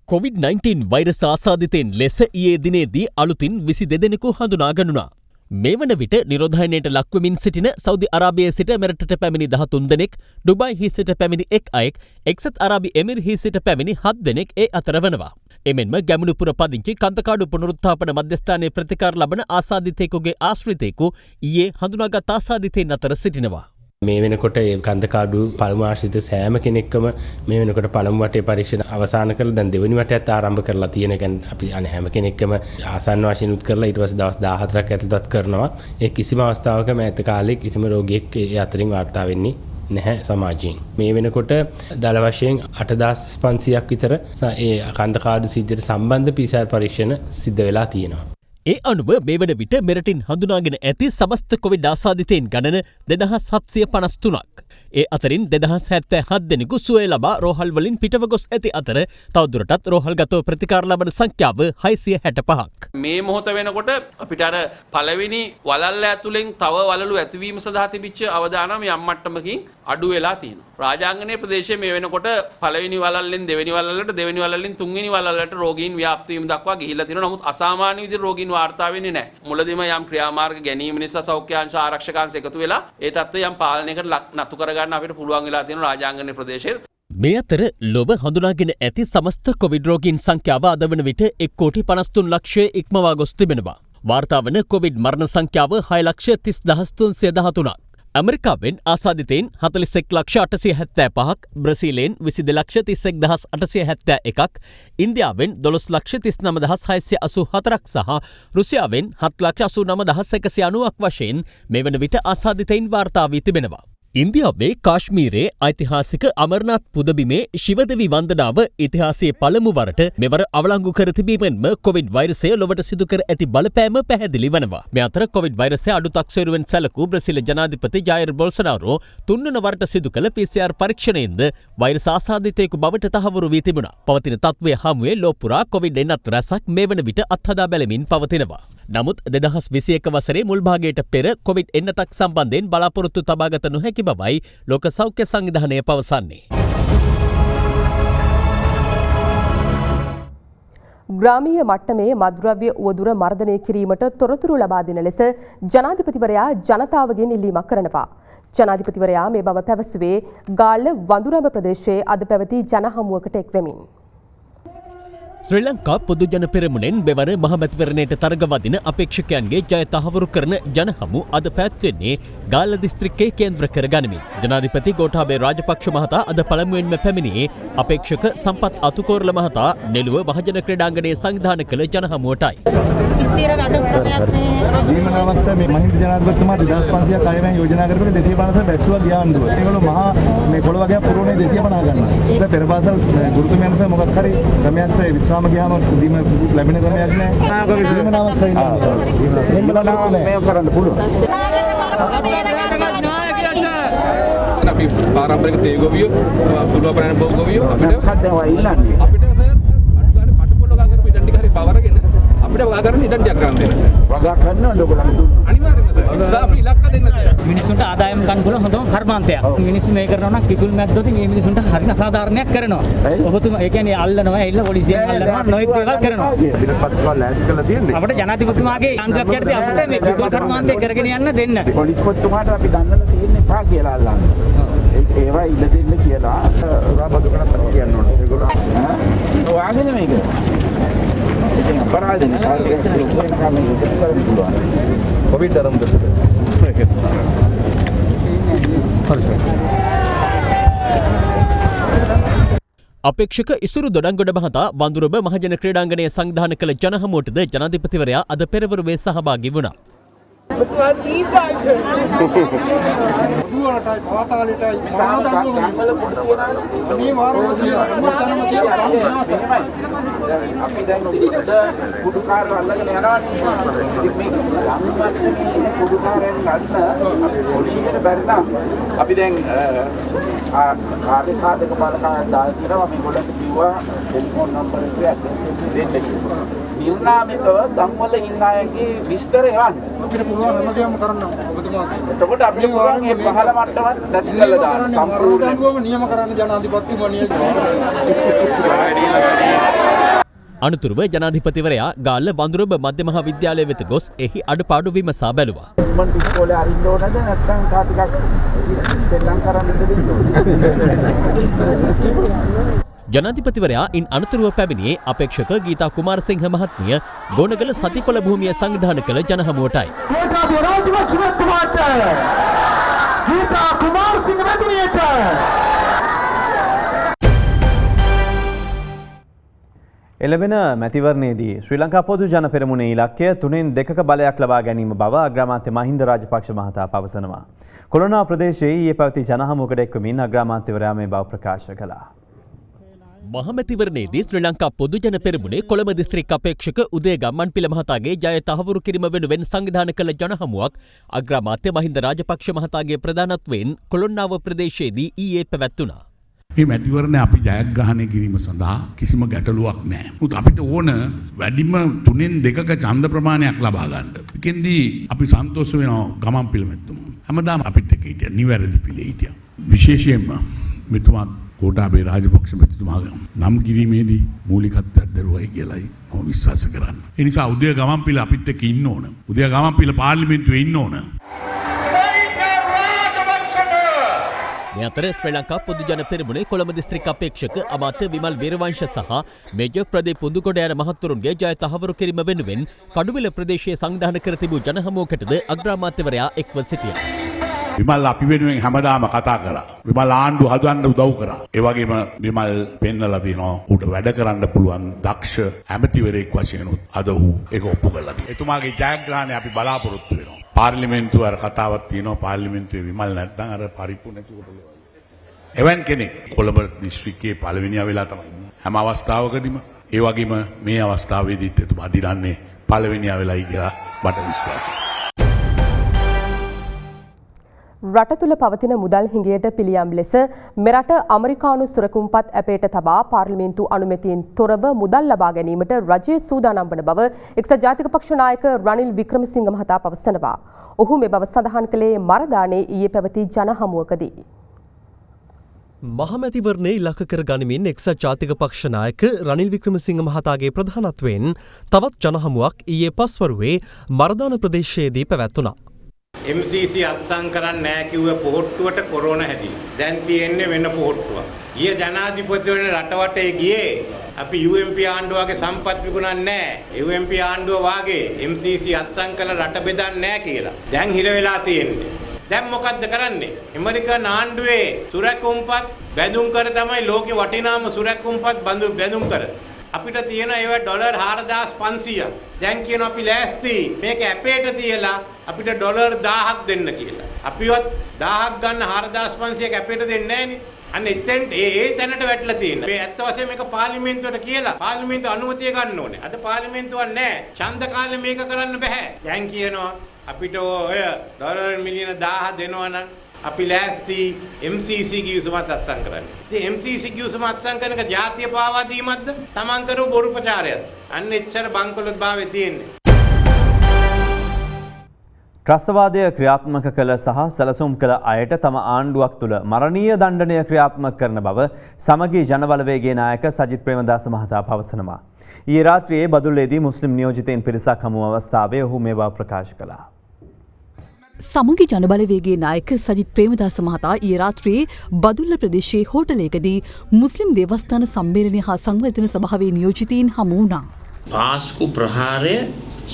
COVID-19 වෛරස් ආසාදිතයෙන් ලෙස ඊයේ දිනේදී අලුතින් 22 දෙනෙකු හඳුනාගන්නුණා. මේ වන විට නිරෝධායනයට ලක්වමින් සිටින සෞදි අරාබියේ සිට මෙරටට පැමිණි 13 දෙනෙක්, ඩුබායි සිට පැමිණි 1 අයෙක්, එක්සත් අරාබි එමිරෙහි සිට පැමිණි 7 දෙනෙක් ඒ අතර වනවා. එමෙන්ම ගැමුණුපුර පදිංචි කන්තකාඩු පුනරුත්ථාපන මධ්‍යස්ථානයේ ප්‍රතිකාර ලබන ආසාදිතයෙකුගේ ආශ්‍රිතයෙකු ඊයේ හඳුනාගත් ආසාදිතයින් අතර සිටිනවා. මේ වෙනකොට ඒ කන්දකාඩු පළමු ආශ්‍රිත සෑම කෙනෙක්ම මේ වෙනකොට පළමු වටේ පරීක්ෂණ අවසන් කරලා දැන් දෙවෙනි වටයත් ආරම්භ කරලා තියෙන එක අපි අනේ හැම කෙනෙක්ම ආසන්න වශයෙන් උත් කරලා ඊට පස්සේ දවස් 14ක් ඇතුළතත් කරනවා. ඒ කිසිම අවස්ථාවක මෑත කාලේ කිසිම රෝගියෙක් ඒ අතරින් වාර්තා වෙන්නේ නැහැ සමාජයෙන්. මේ වෙනකොට දල වශයෙන් 8500ක් විතර ඒ කන්දකාඩු සිද්ධියට සම්බන්ධ PCR පරීක්ෂණ සිද්ධ වෙලා තියෙනවා. ඒ අනුව මේ වන විට මෙරටින් හඳුනාගෙන ඇති සමස්ත කොවිඩ් ආසාදිතයින් ගණන 2753ක්. ඒ අතරින් 2077 දෙනෙකු සුවය ලබා රෝහල් වලින් පිටව ගොස් ඇති අතර තවදුරටත් රෝහල්ගතව ප්‍රතිකාර ලබන සංඛ්‍යාව 665ක්. මේ මොහොත වෙනකොට අපිට අර පළවෙනි වලල්ල ඇතුලෙන් තව වලලු ඇතිවීම සඳහා තිබිච්ච අවදානම යම් මට්ටමකින් අඩු වෙලා තියෙනවා. රාජාංගනයේ ප්‍රදේශයේ මේ වෙනකොට පළවෙනි වලල්ලෙන් දෙවෙනි වලල්ලට, දෙවෙනි වලල්ලෙන් තුන්වෙනි වලල්ලට රෝගීන් ව්‍යාප්ත වීම දක්වා ගිහිල්ලා තියෙනවා. නමුත් අසාමාන්‍ය විදිහට රෝගීන් වාර්තා වෙන්නේ නැහැ. මුලදීම යම් ක්‍රියාමාර්ග ගැනීම නිසා සෞඛ්‍යාංශ ආරක්ෂකාංශ එකතු වෙලා ඒ තත්ත්වය යම් පාලනයකට නතු කරගන්න අපිට පුළුවන් වෙලා තියෙනවා රාජාංගනයේ ප්‍රදේශයේ. මේ අතර ලොව හඳුනාගෙන ඇති සමස්ත කොවිඩ් රෝගීන් සංඛ්‍යාව අද වන විට 1,53 ලක්ෂය ඉක්මවා ගොස් තිබෙනවා. වාර්තා වන කොවිඩ් මරණ සංඛ්‍යාව 6,30,313ක්. ඇමරිකාවෙන් ආසාදිතයින් 41,875ක්, බ්‍රසීලයෙන් 22,31,871ක්, ඉන්දියාවෙන් 12,39,684ක් සහ රුසියාවෙන් 7,89,190ක් වශයෙන් මේ වන විට ආසාදිතයින් වාර්තා වී තිබෙනවා. ඉන්දියාවේ කාශ්මීරයේ ඓතිහාසික අමරනාත් පුදබිමේ ශිවදෙවි වන්දනාව ඉතිහාසයේ පළමු වරට මෙවර අවලංගු කර තිබීමෙන්ම කොවිඩ් වෛරසය ලොවට සිදු කර ඇති බලපෑම පැහැදිලි වනවා. මේ අතර කොවිඩ් වෛරසය අඩු තක්සේරුවෙන් සැලකූ බ්‍රසීල ජනාධිපති ජයිර් බොල්සනාරෝ තුන්වන වරට සිදු කළ PCR පරීක්ෂණයෙන්ද වෛරස ආසාදිතයෙකු බවට තහවුරු වී තිබුණා. පවතින තත්ත්වය හමුවේ ලෝපුරා කොවිඩ් එන්නත් රැසක් මේ වන විට අත්හදා බැලමින් පවතිනවා. නමුත් 2021 වසරේ මුල් භාගයට පෙර කොවිඩ් එන්නතක් සම්බන්ධයෙන් බලාපොරොත්තු තබාගත නොහැකි බවයි ලෝක සෞඛ්‍ය සංවිධානය පවසන්නේ. ග්‍රාමීය මට්ටමේ මත්ද්‍රව්‍ය උවදුර මර්ධනය කිරීමට තොරතුරු ලබා දෙන ලෙස ජනාධිපතිවරයා ජනතාවගෙන් ඉල්ලීමක් කරනවා. ජනාධිපතිවරයා මේ බව පැවසුවේ ගාල්ල වඳුරඹ ප්‍රදේශයේ අද පැවති ජනහමුවකට එක්වෙමින්. ශ්‍රී ලංකා පොදුජන පෙරමුණෙන් මෙවර මහමැතිවරණයට තරගවදින අපේක්ෂකයන්ගේ ජය තහවුරු කරන ජනහමු අද පැවැත්වෙන්නේ ගාල්ල දිස්ත්‍රික්කයේ කේන්ද්‍ර කර ගනිමින්. ජනාධිපති ගෝඨාභය රාජපක්ෂ මහතා අද පළමුවෙන්ම පැමිණියේ අපේක්ෂක සම්පත් අතුකෝරළ මහතා නෙළුව මහජන ක්‍රීඩාංගණයේ සංවිධානය කළ ජනහමුවටයි. ජීවනාවක්ෂ මේ මහින්ද ජනාධිපතිතුමා 2500ක් අයවැය යෝජනා කරපු 250 බැස්සුවා ගියා ආණ්ඩුව. ඒගොල්ලෝ මහා මේ කොළ වගේ පුරෝණේ 250 ගන්නවා. ඒක පෙරපාසල් ගුරුතුමයන්ස මොකක් හරි ක්‍රමයක්ස විශ්වාම ගියාම දීම ලැබෙන ක්‍රමයක් නැහැ. ජීවනාවක්ෂ ඉන්නවා. මේ කරන්න පුළුවන්. අපි පාරම්පරික තේ ගොවියෝ සුළු අපරාණ බෝ ගොවියෝ අපිට ඉල්ලන්නේ. අපිට සර් අඩු ගන්න පටපොළ ගා කරපු ඉඩම් ටික හරි පවරගෙන අපිට වගා කරන්න ඉඩම් ටිකක් කරන්න දෙන්න සර්. වගා කරනවද ඔයගොල්ලෝ දුන්න? අනිවාර්යයෙන්ම සර්. සර් අපි ඉලක්ක දෙන්න සර්. මිනිස්සුන්ට ආදායම් ගන්න පුළුවන් හොඳම කර්මාන්තයක්. මිනිස්සු මේ කරනවා නම් කිතුල් මැද්දොත් මේ මිනිස්සුන්ට හරින අසාධාරණයක් කරනවා. ඔහොතුම ඒ කියන්නේ අල්ලනවා, එල්ල පොලිසියෙන් අල්ලනවා, නොයෙක් දේවල් කරනවා. පිටපත්කව ලෑස්ති කරලා තියෙන්නේ. අපිට ජනාධිපතිතුමාගේ අංගයක් යටතේ අපිට මේ කිතුල් කර්මාන්තය කරගෙන යන්න දෙන්න. පොලිස්පතිතුමාට අපි දන්නලා තියෙන්නේ පා කියලා අල්ලන්න. ඒවා ඉල්ල දෙන්න කියලා සුරාබදු කරන පරිදි කියන්න ඕනේ. ඒගොල්ලෝ ඔයාගෙන මේක. ඉතින් අපරාධනේ කාර්යයක් වෙන කම ඉතින් කරන්න පුළුවන්. කොවිඩ් ආරම්භ කරලා. අපේක්ෂක ඉසුරු දොඩංගොඩ මහතා වඳුරඹ මහජන ක්‍රීඩාංගණයේ සංවිධානය කළ ජනහමුවටද ජනාධිපතිවරයා අද පෙරවරුවේ සහභාගී වුණා. අපි දැන් කුඩු කාර්ය අල්ලගෙන යනවානේ. ඉතින් මේ ගම්පත්තුනේ කුඩු කාර්යයන් ගන්න පොලිසියට බැරි නම් අපි දැන් කාර්ය සාධක බලකායක් දාලා තියෙනවා. අපි ගොඩක් කිව්වා ටෙලිෆෝන් නම්බර එක ඇඩ්‍රස් එක දෙන්න කියලා. නිර්නාමිකව ගම්වල ඉන්න අයගේ විස්තර එවන්න. අපිට පුළුවන් හැමදේම කරන්න ඔබතුමාට. එතකොට අපිට පුළුවන් මේ පහළ මට්ටමත් නැති කරලා දාන්න. සම්පූර්ණයෙන්ම නියම කරන්න ජනාධිපතිතුමා නියම. අනතුරුව ජනාධිපතිවරයා ගාල්ල වඳුරඹ මධ්‍ය මහා විද්‍යාලය වෙත ගොස් එහි අඩුපාඩු විමසා බැලුවා. මන් ඉස්කෝලේ අරින්න ඕනද නැත්නම් තා ටිකක් සෙල්ලම් කරන්නද දෙන්න ඕනද? ජනාධිපතිවරයා ඉන් අනතුරුව පැමිණියේ අපේක්ෂක ගීතා කුමාරසිංහ මහත්මිය ගෝනගල සතිපොළ භූමිය සංවිධානය කළ ජනහමුවටයි. ගීතා කුමාරසිංහ මහත්මියට එළවෙන මැතිවරණයේදී ශ්‍රී ලංකා පොදු ජන පෙරමුණේ ඉලක්කය 3/2 බලයක් ලබා ගැනීම බව අග්‍රාමාත්‍ය මහින්ද රාජපක්ෂ මහතා පවසනවා. කොළොන්නාව ප්‍රදේශයේ ඊයේ පැවති ජනහමුවකට එක්වමින් අග්‍රාමාත්‍යවරයා මේ බව ප්‍රකාශ කළා. මහමැතිවරණයේදී ශ්‍රී ලංකා පොදු ජන පෙරමුණේ කොළඹ දිස්ත්‍රික් අපේක්ෂක උදේ ගම්මන්පිල මහතාගේ ජය තහවුරු කිරීම වෙනුවෙන් සංවිධානය කළ ජනහමුවක් අග්‍රාමාත්‍ය මහින්ද රාජපක්ෂ මහතාගේ ප්‍රධානත්වයෙන් කොළොන්නාව ප්‍රදේශයේදී ඊයේ පැවැත්වුණා. මේ මැතිවරණය අපි ජයග්‍රහණය කිරීම සඳහා කිසිම ගැටලුවක් නැහැ. මුත් අපිට ඕන වැඩිම 3/2ක ඡන්ද ප්‍රමාණයක් ලබා ගන්න. ඒකෙන්දී අපි සන්තෝෂ වෙනවා ගමන් පිළිමැතුම. හැමදාම අපිත් එක්ක හිටියා නිවැරදි පිළේ හිටියා. විශේෂයෙන්ම මෙතුමා ගෝඨාභය රාජපක්ෂ මැතිතුමාගේ නම් කිරීමේදී මූලිකත්වයක් දරුවයි කියලායි මම විශ්වාස කරන්නේ. ඒ නිසා උදය ගමන් පිළ අපිත් එක්ක ඉන්න ඕන. උදය ගමන් පිළ පාර්ලිමේන්තුවේ ඉන්න ඕන. මේ අතර ශ්‍රී ලංකා පොදු ජන පෙරමුණේ කොළඹ දිස්ත්‍රික් අපේක්ෂක අමාත්‍ය විමල් වීරවංශ සහ මේජර් ප්‍රදීප් පුදුකොඩ යන මහත්වරුන්ගේ ජය තහවුරු කිරීම වෙනුවෙන් කඩුවිල ප්‍රදේශයේ සංවිධානය කර තිබූ ජනහමුවකටද අග්‍රාමාත්‍යවරයා එක්ව සිටියා. විමල් අපි වෙනුවෙන් හැමදාම කතා කරා. විමල් ආණ්ඩුව හදන්න උදව් කරා. ඒ වගේම විමල් පෙන්නලා තියෙනවා ඌට වැඩ කරන්න පුළුවන් දක්ෂ ඇමතිවරයෙක් වශයෙන් අද ඌ ඒක ඔප්පු කළා. එතුමාගේ ජයග්‍රහණය අපි බලාපොරොත්තු වෙනවා. පාර්ලිමේන්තුව අර කතාවක් තියෙනවා පාර්ලිමේන්තුවේ විමල් නැත්නම් අර පරිප්පු නැතුවට එවන් කෙනෙක් කොළඹ දිස්ත්‍රික්කයේ පළවෙනියා වෙලා තමයි ඉන්නේ. හැම අවස්ථාවකදීම ඒ වගේම මේ අවස්ථාවේදීත් එතුමා දිනන්නේ පළවෙනියා වෙලයි කියලා මට විශ්වාසයි. රට තුළ පවතින මුදල් හිඟයට පිළියම් ලෙස මෙරට ඇමරිකානු සුරකුම්පත් ඇපයට තබා පාර්ලිමේන්තු අනුමැතියෙන් තොරව මුදල් ලබා ගැනීමට රජය සූදානම් වන බව එක්සත් ජාතික පක්ෂ නායක රනිල් වික්‍රමසිංහ මහතා පවසනවා. ඔහු මේ බව සඳහන් කළේ මරදානේ ඊයේ පැවති ජනහමුවකදී. මහමැතිවරණය ඉලක්ක කර ගනිමින් එක්සත් ජාතික පක්ෂ නායක රනිල් වික්‍රමසිංහ මහතාගේ ප්‍රධානත්වයෙන් තවත් ජනහමුවක් ඊයේ පස්වරුවේ මරදාන ප්‍රදේශයේදී පැවැත්වුණා. MCC අත්සන් කරන්නේ නැහැ කිව්ව පොහොට්ටුවට කොරෝනා හැදිලා. දැන් තියෙන්නේ වෙන පොහොට්ටුවක්. ඊය ජනාධිපතිවරණ රටවටේ ගියේ අපි UMP ආණ්ඩුවගේ සම්පත් විකුණන්නේ නැහැ. UMP ආණ්ඩුව වාගේ MCC අත්සන් කළ රට බෙදන්නේ නැහැ කියලා. දැන් හිර වෙලා තියෙන්නේ. දැන් මොකද්ද කරන්නේ? ඇමරිකන් ආණ්ඩුවේ සුරැකුම්පත් බැඳුම් කර තමයි ලෝකේ වටිනාම සුරැකුම්පත් බැඳුම් කර. අපිට තියෙන ඒවා ඩොලර් 4500ක්. දැන් කියන අපි ලෑස්ති මේක ඇපේට තියලා අපිට ඩොලර් 1000ක් දෙන්න කියලා. අපිවත් 1000ක් ගන්න 4500ක් ඇපේට දෙන්නේ නැහනේ. අන්න එතෙන් ඒ තැනට වැටලා තියෙනවා. මේ ඇත්ත වශයෙන් මේක පාර්ලිමේන්තුවට කියලා පාර්ලිමේන්තුව අනුමැතිය ගන්න ඕනේ. අද පාර්ලිමේන්තුවක් නැහැ. ඡන්ද කාලේ මේක කරන්න බෑ. දැන් කියනවා අපිට ඔය ඩොලර් මිලියන 1000 දෙනවා නම් අපි ලෑස්ති MCC කිව්සමත් අත්සන් කරන්න. ඉතින් MCC කිව්සම අත්සන් කරන එක ජාතිය පාවා දීමක්ද? Taman කරපු බොරු ප්‍රචාරයක්ද? අන්න එච්චර බංකොලොත් භාවයේ තියෙන්නේ. ත්‍රස්තවාදය ක්‍රියාත්මක කළ සහ සැලසුම් කළ අයට තම ආණ්ඩුවක් තුළ මරණීය දණ්ඩනය ක්‍රියාත්මක කරන බව සමගී ජනබලවේගයේ නායක සජිත් ප්‍රේමදාස මහතා පවසනවා. ඊයේ රාත්‍රියේ බදුල්ලේදී මුස්ලිම් නියෝජිතයින් පිරිසක් හමු අවස්ථාවේ ඔහු මේ බව ප්‍රකාශ කළා. සමගි ජනබලවේගයේ නායක සජිත් ප්‍රේමදාස මහතා ඊයේ රාත්‍රියේ බදුල්ල ප්‍රදේශයේ හෝටලයකදී මුස්ලිම් දේවස්ථාන සම්මේලනය හා සංවර්ධන සභාවේ නියෝජිතයින් හමු වුණා. පාස්කු ප්‍රහාරය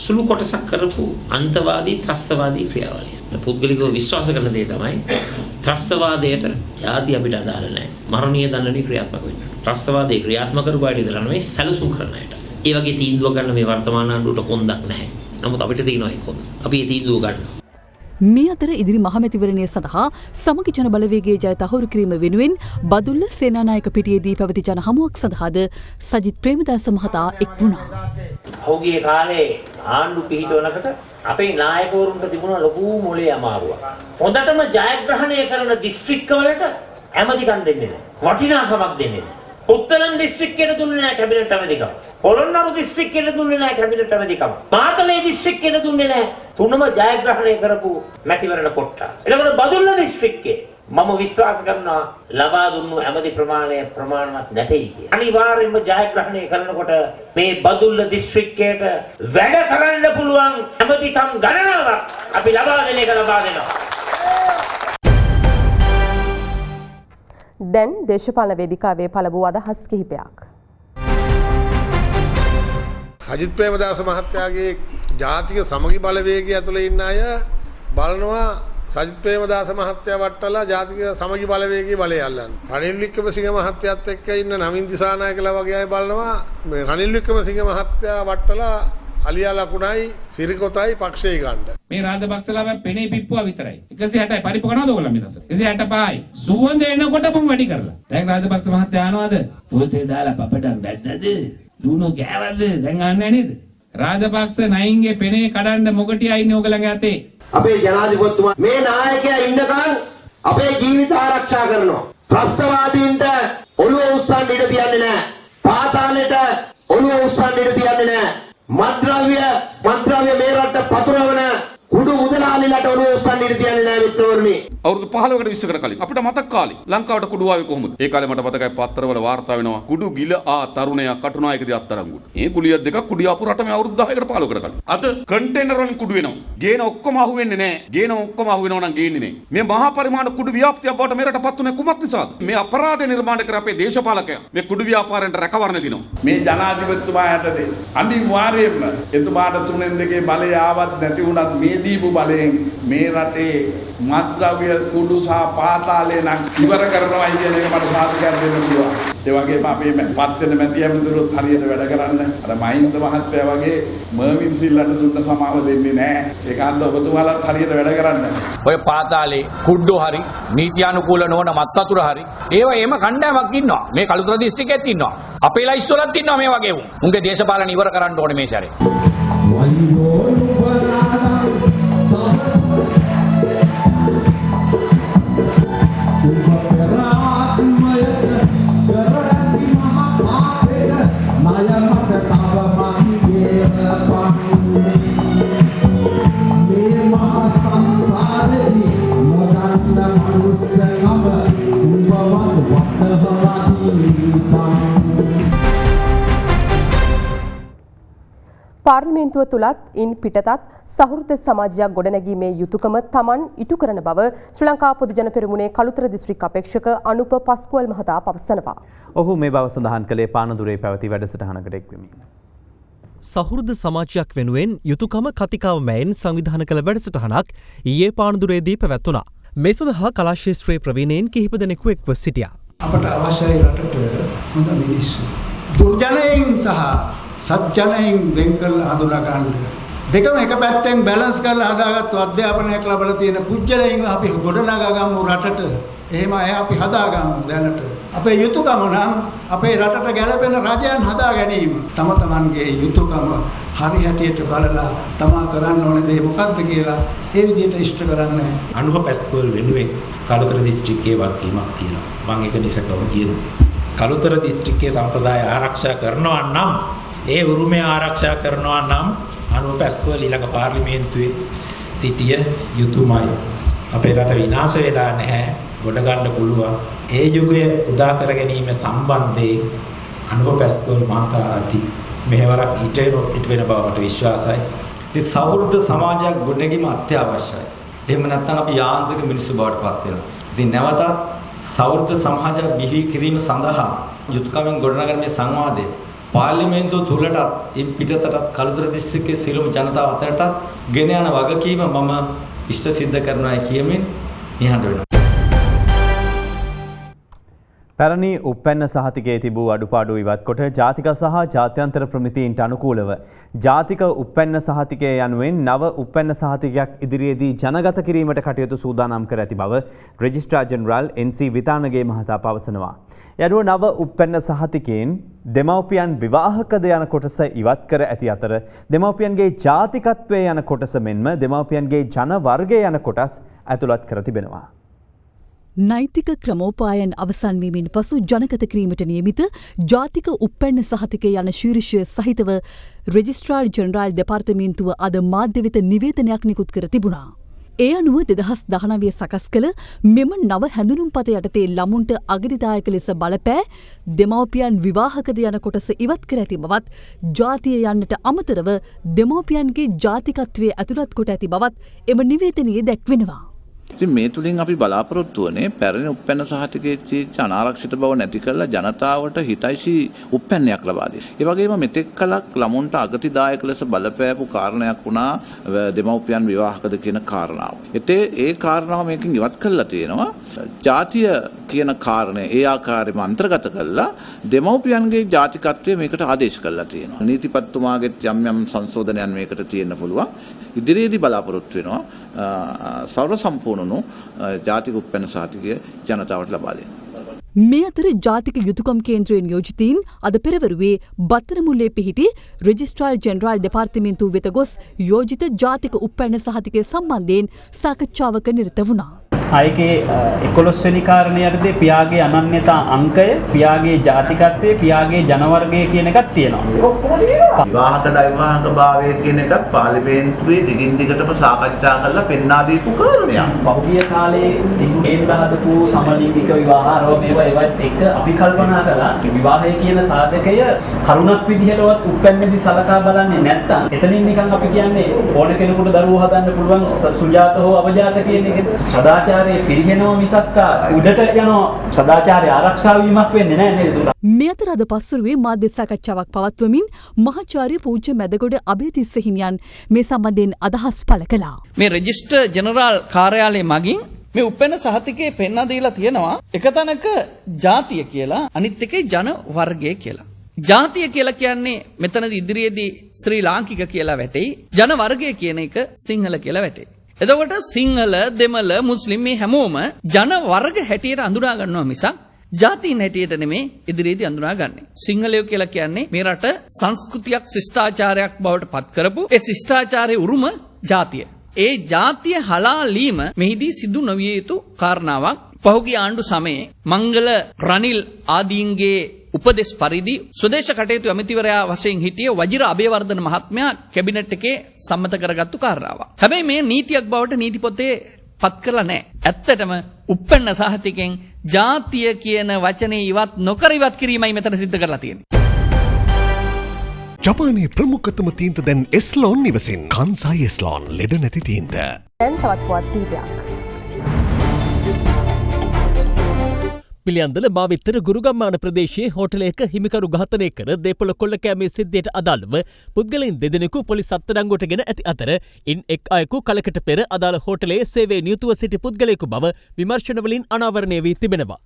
සුළු කොටසක් කරපු අන්තවාදී ත්‍රස්තවාදී ක්‍රියාවලිය. පුද්ගලිකව විශ්වාස කරන දේ තමයි ත්‍රස්තවාදයට ಜಾති අපිට අදාළ නැහැ. මරණීය දඬුවම් ක්‍රියාත්මක වෙනවා. ත්‍රස්තවාදී ක්‍රියාත්මක කරපු අයට විතර නෙවෙයි සැලසුම් කරන අයට. ඒ වගේ තීන්දුව ගන්න මේ වර්තමාන ආණ්ඩුවට කොන්දක් නැහැ. නමුත් අපිට තියෙනවා ඒ කොන්ද. අපි මේ තීන්දුව ගන්නවා. මේ අතර ඉදිරි මහමැතිවරණය සඳහා සමගි ජන බලවේගයේ ජය තහවුරු කිරීම වෙනුවෙන් බදුල්ල සේනානායක පිටියේදී පැවති ජන හමුවක් සඳහාද සජිත් ප්‍රේමදාස මහතා එක් වුණා. ඔහුගේ කාලේ ආණ්ඩු පිහිටවනකට අපේ නායකවරුන්ට තිබුණ ලොකු මොලේ අමාරුවක්. හොඳටම ජයග්‍රහණය කරන දිස්ත්‍රික්කවලට ඇමතිකම් දෙන්නේ නැහැ. වටිනාකමක් දෙන්නේ නැහැ. උත්තලම් දිස්ත්‍රික්කයට දුන්නේ නැහැ කැබිනට් ඇමතිකම. පොළොන්නරු දිස්ත්‍රික්කයට දුන්නේ නැහැ කැබිනට් ඇමතිකම. මාතලේ දිස්ත්‍රික්කයට දුන්නේ නැහැ. තුනම ජයග්‍රහණය කරපු මැතිවරණ කොට්ටාස. එතකොට බදුල්ල දිස්ත්‍රික්කේ මම විශ්වාස කරනවා ලබා දුන්නු ඇමති ප්‍රමාණය ප්‍රමාණවත් නැtei කියලා. අනිවාර්යයෙන්ම ජයග්‍රහණය කරනකොට මේ බදුල්ල දිස්ත්‍රික්කයට වැඩ කරන්න පුළුවන් ඇමතිකම් ගණනාවක් අපි ලබා දෙන එක ලබා දෙනවා. දැන් දේශපාලන වේදිකාවේ පළමු අදහස් කිහිපයක්. සජිත් ප්‍රේමදාස මහත්තයාගේ ජාතික සමගි බලවේගය ඇතුළේ ඉන්න අය බලනවා සජිත් ප්‍රේමදාස මහත්තයා වට්ටලා ජාතික සමගි බලවේගයේ බලය අල්ලන්න. රනිල් වික්‍රමසිංහ මහත්තයාත් එක්ක ඉන්න නවීන් දිසානායකලා වගේ අය බලනවා මේ රනිල් වික්‍රමසිංහ මහත්තයා වට්ටලා අලියා ලකුණයි සිරිකොතයි පක්ෂේ ගන්න. මේ රාජපක්ෂලා පෙනේ පිප්පුවා විතරයි. 160යි පරිප්පු කරනවද ඔයගොල්ලෝ මේ දවස්වල? 165යි. සුවඳ එනකොට මම වැඩි කරලා. දැන් රාජපක්ෂ මහත්තයා ආනවද? පොතේ දාලා පපඩම් බැද්දද? ලුණු ගෑවද? දැන් ආන්නේ නේද? රාජපක්ෂ නයින්ගේ පෙනේ කඩන්න මොකටියා ඉන්නේ ඔයගලගේ අතේ. අපේ ජනාධිපතිතුමා මේ නායකයා ඉන්නකන් අපේ ජීවිත ආරක්ෂා කරනවා. ත්‍රස්තවාදීන්ට ඔළුව උස්සන්න ඉඩ තියන්නේ නැහැ. පාතාලෙට ඔළුව උස්සන්න ඉඩ තියන්නේ නැහැ. මත්ද්‍රව්‍ය මේ රට පතුරවන කුඩු මුදලාලිලට ඔළුව උස්සන්න ඉඩ තියන්නේ නැහැ මිත්‍රවරුනි. අවුරුදු 15කට 20කට කලින් අපිට මතක කාලේ ලංකාවට කුඩු ආවේ කොහොමද? ඒ කාලේ මට මතකයි පත්තරවල වාර්තා වෙනවා කුඩු ගිල තරුණයා කටුනායකදී අත්අඩංගුවට. මේ කුලියක් දෙකක් කුඩු ආපු රට මේ අවුරුදු 10කට 15කට කලින්. අද කන්ටේනර් වලින් කුඩු වෙනවා. ගේන ඔක්කොම අහු වෙන්නේ නැහැ. ගේන ඔක්කොම අහු වෙනවා නම් ගේන්නේ නැහැ. මේ මහා පරිමාණ කුඩු ව්‍යාප්තියක් බවට මේ රටපත් උනේ කුමක් නිසාද? මේ අපරාධ නිර්මාණය කර අපේ දේශපාලකයා මේ කුඩු ව්‍යාපාරෙන්ට රැකවරණ දිනවා. මේ ජනාධිපතිතුමා යටතේ අනිවාර්යයෙන්ම එතුමාට තුනෙන් දෙකේ බලය ආවත් නැති වුණත් මේ දීපු බලයෙන් මේ රටේ මත්ද්‍රව්‍ය කුඩු සහ පාතාලේ නම් ඉවර කරනවායි කියන එක මට සාධකයක් දෙන්න පුළුවන්. ඒ වගේම අපේ පත් වෙන මැති ඇමතුරුත් හරියට වැඩ කරන්න අර මහින්ද මහත්තයා වගේ මර්වින් සිල්ලට දුන්න සමාව දෙන්නේ නැහැ. ඒක අන්ද ඔබතුමාලත් හරියට වැඩ කරන්න. ඔය පාතාලේ කුඩු හරි නීත්‍යානුකූල නොවන මත් වතුර හරි ඒවා එම කණ්ඩායමක් ඉන්නවා. මේ කළුතර දිස්ත්‍රික්කෙත් ඉන්නවා. අපේ ලයිස්තුවලත් ඉන්නවා මේ වගේ උන්. උන්ගේ දේශපාලන ඉවර කරන්න ඕනේ මේ සැරේ. පාර්ලිමේන්තුව තුලත් ඉන් පිටතත් සහෘද සමාජයක් ගොඩනැගීමේ යුතුයකම Taman ඉටු කරන බව ශ්‍රී ලංකා පොදු ජන පෙරමුණේ කළුතර දිස්ත්‍රික් අපේක්ෂක අනුප පස්කුවල් මහතා පවසනවා. ඔහු මේ බව සඳහන් කළේ පානදුරේ පැවති වැඩසටහනකට එක්වෙමින්. සහෘද සමාජයක් වෙනුවෙන් යුතුයකම කතිකාව මැයින් සංවිධානය කළ වැඩසටහනක් ඊයේ පානදුරේදී පැවැත්වුණා. මේ සඳහා කලා ශාස්ත්‍රයේ ප්‍රවීණයින් කිහිප දෙනෙකු එක්ව සිටියා. අපට අවශ්‍යයි රටට හොඳ මිනිස්සු. දුර්ජනයින් සහ සත්ජනයින් වෙන් කරලා හඳුනා ගන්න. දෙකම එක පැත්තෙන් බැලන්ස් කරලා හදාගත්තු අධ්‍යාපනයක් ලැබලා තියෙන පුජ්‍යලයින් අපි ගොඩනගා ගමු රටට. එහෙම අය අපි හදාගමු දැනට. අපේ යුතුයකම නම් අපේ රටට ගැළපෙන රජයන් හදා ගැනීම. තම තමන්ගේ යුතුයකම හරි හැටියට බලලා තමා කරන්න ඕනේ දේ මොකක්ද කියලා ඒ විදිහට ඉෂ්ට කරන්න. අනුහ පැස්කෝල් වෙනුවෙන් කළුතර දිස්ත්‍රික්කයේ වගකීමක් තියෙනවා. මම ඒක නිසකව කියනවා. කළුතර දිස්ත්‍රික්කයේ සම්ප්‍රදාය ආරක්ෂා කරනවා නම් ඒ උරුමය ආරක්ෂා කරනවා නම් අනුව පැස්කෝල් ඊළඟ පාර්ලිමේන්තුවේ සිටිය යුතුයමයි. අපේ රට විනාශ වෙලා නැහැ. ගොඩ ගන්න පුළුවන්. ඒ යුගය උදා කර ගැනීම සම්බන්ධයෙන් අනුව පැස්කෝල් මහතා අති මෙහෙවරක් ඊට වෙන බව මට විශ්වාසයි. මේ සෞහෘද සමාජයක් ගොඩනැගීම අත්‍යවශ්‍යයි. එහෙම නැත්නම් අපි යාන්ත්‍රික මිනිස්සු බවට පත් වෙනවා. ඉතින් නැවතත් සෞහෘද සමාජයක් බිහි කිරීම සඳහා යුතුයකමින් ගොඩනගන මේ සංවාදය පාර්ලිමේන්තුව තුලටත් ඉන් පිටතටත් කළුතර දිස්ත්‍රික්කයේ සියලුම ජනතාව අතරටත් ගෙන යන වගකීම මම ඉෂ්ට සිද්ධ කරනවා කියමින් නිහඬ වෙනවා. පැරණි උප්පැන්න සහතිකයේ තිබූ අඩුපාඩු ඉවත් කොට ජාතික සහ ජාත්‍යන්තර ප්‍රමිතීන්ට අනුකූලව ජාතික උප්පැන්න සහතිකය යනුවෙන් නව උප්පැන්න සහතිකයක් ඉදිරියේදී ජනගත කිරීමට කටයුතු සූදානම් කර ඇති බව රෙජිස්ට්‍රාර් ජෙනරාල් එන්.සී. විතානගේ මහතා පවසනවා. යනුව නව උප්පැන්න සහතිකයෙන් දෙමව්පියන් විවාහකද යන කොටස ඉවත් කර ඇති අතර දෙමව්පියන්ගේ ජාතිකත්වය යන කොටස මෙන්ම දෙමව්පියන්ගේ ජන වර්ගය යන කොටස් ඇතුළත් කර තිබෙනවා. නෛතික ක්‍රමෝපායන් අවසන්වීමෙන් පසු ජනගත කිරීමට නියමිත ජාතික උප්පැන්න සහතිකය යන ශීර්ෂය සහිතව රෙජිස්ට්‍රාර් ජෙනරාල් දෙපාර්තමේන්තුව අද මාධ්‍ය වෙත නිවේදනයක් නිකුත් කර තිබුණා. ඒ අනුව 2019 සකස් කළ මෙම නව හැඳුනුම්පත යටතේ ළමුන්ට අගතිදායක ලෙස බලපෑ දෙමව්පියන් විවාහකද යන කොටස ඉවත් කර ඇති බවත් ජාතිය යන්නට අමතරව දෙමව්පියන්ගේ ජාතිකත්වය ඇතුළත් කොට ඇති බවත් එම නිවේදනයේ දැක්වෙනවා. ඉතින් මේ තුලින් අපි බලාපොරොත්තු වනේ පැරණි උප්පැන්න සහතිකයේ තියෙච්ච අනාරක්ෂිත බව නැති කරලා ජනතාවට හිතයිසි උප්පැන්නයක් ලබා දෙන්න. ඒ වගේම මෙතෙක් කලක් ළමුන්ට අගතිදායක ලෙස බලපෑපු කාරණයක් වුණා දෙමව්පියන් විවාහකද කියන කාරණාව. ඒ කාරණාව මේකෙන් ඉවත් කරලා තියෙනවා. ජාතිය කියන කාරණය ඒ ආකාරයෙන්ම අන්තර්ගත කරලා දෙමව්පියන්ගේ ජාතිකත්වය මේකට ආදේශ කරලා තියෙනවා. නීතිපතිතුමාගෙත් යම් සංශෝධනයන් මේකට තියෙන්න පුළුවන්. ඉදිරියේදී බලාපොරොත්තු වෙනවා සර්ව සම්පූර්ණණු ජාතික උප්පැන්න සහතිකය ජනතාවට ලබා දෙන්න. මේ අතර ජාතික යුතුයකම් කේන්ද්‍රයේ නියෝජිතයින් අද පෙරවරුවේ බත්තරමුල්ලේ පිහිටි රෙජිස්ට්‍රාර් ජෙනරාල් දෙපාර්තමේන්තුව වෙත ගොස් යෝජිත ජාතික උප්පැන්න සහතිකය සම්බන්ධයෙන් සාකච්ඡාවක නිරත වුණා. ආයකේ 11 වෙනි කාරණයටදී පියාගේ අනන්‍යතා අංකය, පියාගේ ජාතිකත්වය, පියාගේ ජනවර්ගය කියන එකක් තියෙනවා. විවාහක දෛවාහක භාවය කියන එකත් පාර්ලිමේන්තුවේ දිගින් දිගටම සාකච්ඡා කරලා පෙන්වා දීපු කාරණයක්. පහුගිය කාලේ තිබුණේ හදපු සමලිංගික විවාහ ආරෝප ඒවත් එක්ක අපි කල්පනා කළා විවාහය කියන සාධකය කරුණක් විදිහටවත් උප්පැන්නේදී සලකා බලන්නේ නැත්තම් එතනින් නිකන් අපි කියන්නේ ඕන කෙනෙකුට දරුවෝ හදන්න පුළුවන් සුජාත හෝ අවජාත කියන එක සදාචාර පිරිහෙනවා මිසක් උඩට යනවා සදාචාරය ආරක්ෂා වීමක් වෙන්නේ නැහැ නේද? මේ අතර අද පස්වරුවේ මාධ්‍ය සාකච්ඡාවක් පවත්වමින් මහාචාර්ය පූජ්‍ය මැදගොඩ අබේතිස්ස හිමියන් මේ සම්බන්ධයෙන් අදහස් පළ කළා. මේ රෙජිස්ටර් ජෙනරාල් කාර්යාලය මගින් මේ උපැන්න සහතිකයේ පෙන්වා දීලා තියෙනවා එක තැනක ජාතිය කියලා අනිත් එකේ ජන වර්ගය කියලා. ජාතිය කියලා කියන්නේ මෙතනදී ඉදිරියේදී ශ්‍රී ලාංකික කියලා වැටෙයි. ජන වර්ගය කියන එක සිංහල කියලා වැටෙයි. එතකොට සිංහල, දෙමළ, මුස්ලිම් මේ හැමෝම ජන වර්ග හැටියට අඳුනා ගන්නවා මිසක් ජාතීන් හැටියට නෙමේ ඉදිරියේදී අඳුනාගන්නේ. සිංහලයෝ කියලා කියන්නේ මේ රට සංස්කෘතියක් ශිෂ්ටාචාරයක් බවට පත් කරපු ඒ ශිෂ්ටාචාරයේ උරුම ජාතිය. ඒ ජාතිය හලාලීම මෙහිදී සිදු නොවිය යුතු කාරණාවක්. පහුගිය ආණ්ඩු සමයේ මංගල රනිල් ආදීන්ගේ උපදෙස් පරිදි ස්වදේශ කටයුතු ඇමතිවරයා වශයෙන් හිටිය වජිර අබේවර්ධන මහත්මයා කැබිනට් එකේ සම්මත කරගත්තු කාරණාවක්. හැබැයි මේ නීතියක් බවට නීති පොතේ පත් කරලා නැහැ. ඇත්තටම උප්පැන්න සහතිකෙන් ජාතිය කියන වචනේ ඉවත් නොකර ඉවත් කිරීමයි මෙතන සිද්ධ කරලා තියෙන්නේ. ජපානයේ ප්‍රමුඛතම තීන්ත දැන් එස්ලෝන් නිවසින්. කන්සයි එස්ලෝන් ලෙඩ නැති තීන්ත. දැන් තවත් පුවත් කිහිපයක්. පිළියන්දල මාවිත්තර ගුරුගම්මාන ප්‍රදේශයේ හෝටලයක හිමිකරු ඝාතනය කර දේපොළ කොල්ල කෑමේ සිද්ධියට අදාළව පුද්ගලයන් දෙදෙනෙකු පොලිස් අත්අඩංගුවටගෙන ඇති අතර ඉන් එක් අයෙකු කලකට පෙර අදාළ හෝටලයේ සේවයේ නියුතුව සිටි පුද්ගලයෙකු බව විමර්ශනවලින් අනාවරණය වී තිබෙනවා.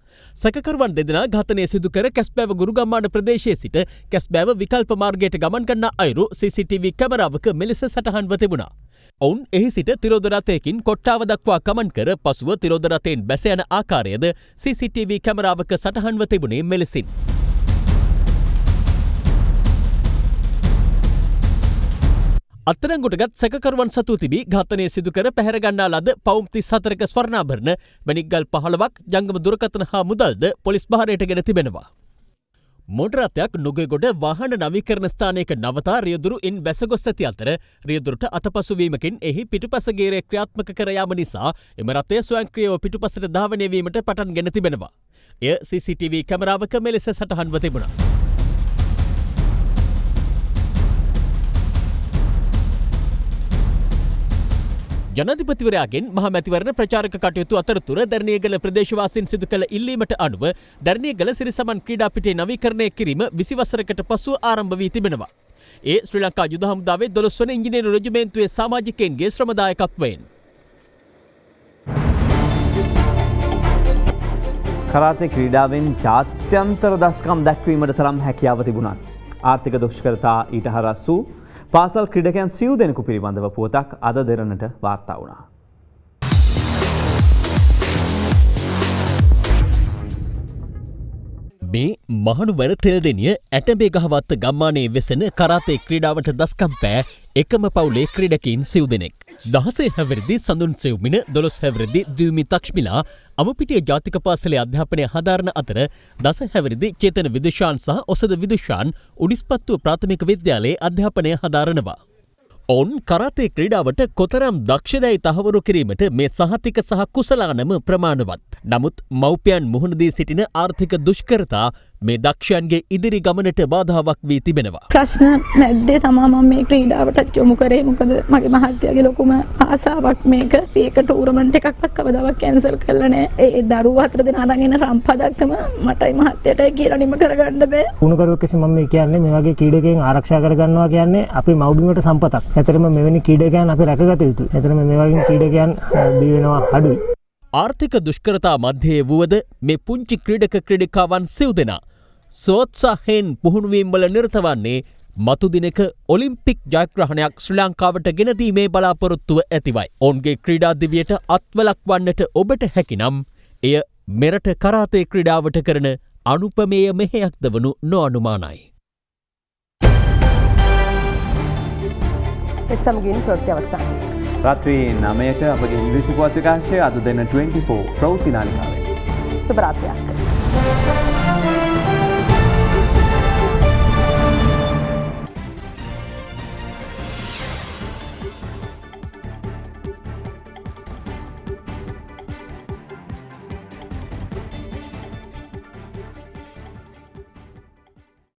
සැකකරුවන් දෙදෙනා ඝාතනය සිදු කර කැස්බෑව ගුරුගම්මාන ප්‍රදේශයේ සිට කැස්බෑව විකල්ප මාර්ගයට ගමන් ගන්නා අයුරු CCTV කැමරාවක මෙලෙස සටහන්ව තිබුණා. ඔවුන් එහි සිට තිරෝධ රථයකින් කොට්ටාව දක්වා ගමන් කර පසුව තිරෝධ රථයෙන් බැස යන ආකාරයද CCTV කැමරාවක සටහන්ව තිබුණේ මෙලෙසින්. අත්අඩංගුවටගත් සැකකරුවන් සතු තිබී ඝාතනය සිදු කර පැහැර ගන්නා ලද පවුම් 34ක ස්වර්ණාභරණ මැණික්ගල් 15ක් ජංගම දුරකථන හා මුදල්ද පොලිස් භාරයටගෙන තිබෙනවා. මෝටර් රථයක් නුගේගොඩ වාහන නවීකරණ ස්ථානයක නවතා රියදුරු ඉන් බැසගොස් ඇති අතර රියදුරට අතපසුවීමකින් එහි පිටුපස ගේරය ක්‍රියාත්මක කර යාම නිසා එම රථය ස්වයංක්‍රීයව පිටුපසට ධාවනය වීමට පටන් ගෙන තිබෙනවා. එය CCTV කැමරාවක මෙලෙස සටහන්ව තිබුණා. ජනාධිපතිවරයාගෙන් මහමැතිවරණ ප්‍රචාරක කටයුතු අතරතුර දැරණියගල ප්‍රදේශවාසීන් සිදු කළ ඉල්ලීමට අනුව දැරණියගල සිරිසමන් ක්‍රීඩා පිටේ නවීකරණය කිරීම 20 වසරකට පසුව ආරම්භ වී තිබෙනවා. ඒ ශ්‍රී ලංකා යුද හමුදාවේ 12 වන ඉංජිනේරු රෙජිමේන්තුවේ සමාජිකයින්ගේ ශ්‍රමදායකත්වයෙන්. කරාතේ ක්‍රීඩාවෙන් ජාත්‍යන්තර දස්කම් දැක්වීමට තරම් හැකියාව තිබුණත් ආර්ථික දුෂ්කරතා ඊට හරස් වූ පාසල් ක්‍රීඩකයන් සිව් දෙනෙකු පිළිබඳව පුවතක් අද දෙරණට වාර්තා වුණා. මේ මහනුවර තෙල්දෙනිය ඇටඹේ ගහවත්ත ගම්මානයේ වෙසෙන කරාතේ ක්‍රීඩාවට දස්කම් පෑ එකම පවුලේ ක්‍රීඩකයින් සිව් දෙනෙක්. 16 හැවිරිදි සඳුන් සෙව්මින 12 හැවිරිදි දියුමි තක්ෂ්මිලා අමුපිටිය ජාතික පාසලේ අධ්‍යාපනය හදාරන අතර 10 හැවිරිදි චේතන විදුෂාන් සහ ඔසද විදුෂාන් උඩිස්පත්තුව ප්‍රාථමික විද්‍යාලයේ අධ්‍යාපනය හදාරනවා. ඔවුන් කරාතේ ක්‍රීඩාවට කොතරම් දක්ෂදැයි තහවුරු කිරීමට මේ සහතික සහ කුසලානම ප්‍රමාණවත්. නමුත් මව්පියන් මුහුණ දී සිටින ආර්ථික දුෂ්කරතා මේ දක්ෂයන්ගේ ඉදිරි ගමනට බාධාවක් වී තිබෙනවා. ප්‍රශ්න මැද්දේ තමා මම මේ ක්‍රීඩාවට යොමු කරේ. මොකද මගේ මහත්තයාගේ ලොකුම ආසාවක් මේක. ඒක ටූර්නමන්ට් එකක්වත් කවදාවත් කැන්සල් කරලා නැහැ. ඒ දරුවෝ හතර දෙනා අරන් එන රම්පදක්කම මටයි මහත්තයටයි කියලා නිම කරගන්න බෑ. උණුකරුවෙක් කෙසේ මම කියන්නේ මේ වගේ ක්‍රීඩකයන් ආරක්ෂා කරගන්නවා කියන්නේ අපේ මව්බිමට සම්පතක්. ඇතරම මෙවැනි ක්‍රීඩකයන් අපි රැකගත යුතුයි. ඇතරම මේ වගේ ක්‍රීඩකයන් බිහි වෙනවා අඩුයි. ආර්ථික දුෂ්කරතා මධ්‍යයේ වුවද මේ පුංචි ක්‍රීඩක ක්‍රීඩිකාවන් සිව් දෙනා සෝත්සාහයෙන් පුහුණුවීම් වල නිරත වන්නේ මතු දිනක ඔලිම්පික් ජයග්‍රහණයක් ශ්‍රී ලංකාවට ගෙන දීමේ බලාපොරොත්තුව ඇතිවයි. ඔවුන්ගේ ක්‍රීඩා දිවියට අත්වලක් වන්නට ඔබට හැකිනම් එය මෙරට කරාතේ ක්‍රීඩාවට කරන අනුපමේය මෙහෙයක්ද වනු නොඅනුමානයි. එසමගින් ප්‍රවෘත්ති අවසන්. රාත්‍රී 9ට අපගේ ඉංග්‍රීසි පුවත් විකාශය අද දෙන 24 ප්‍රවෘත්ති නාලිකාවේ. සුබ රාත්‍රියක්.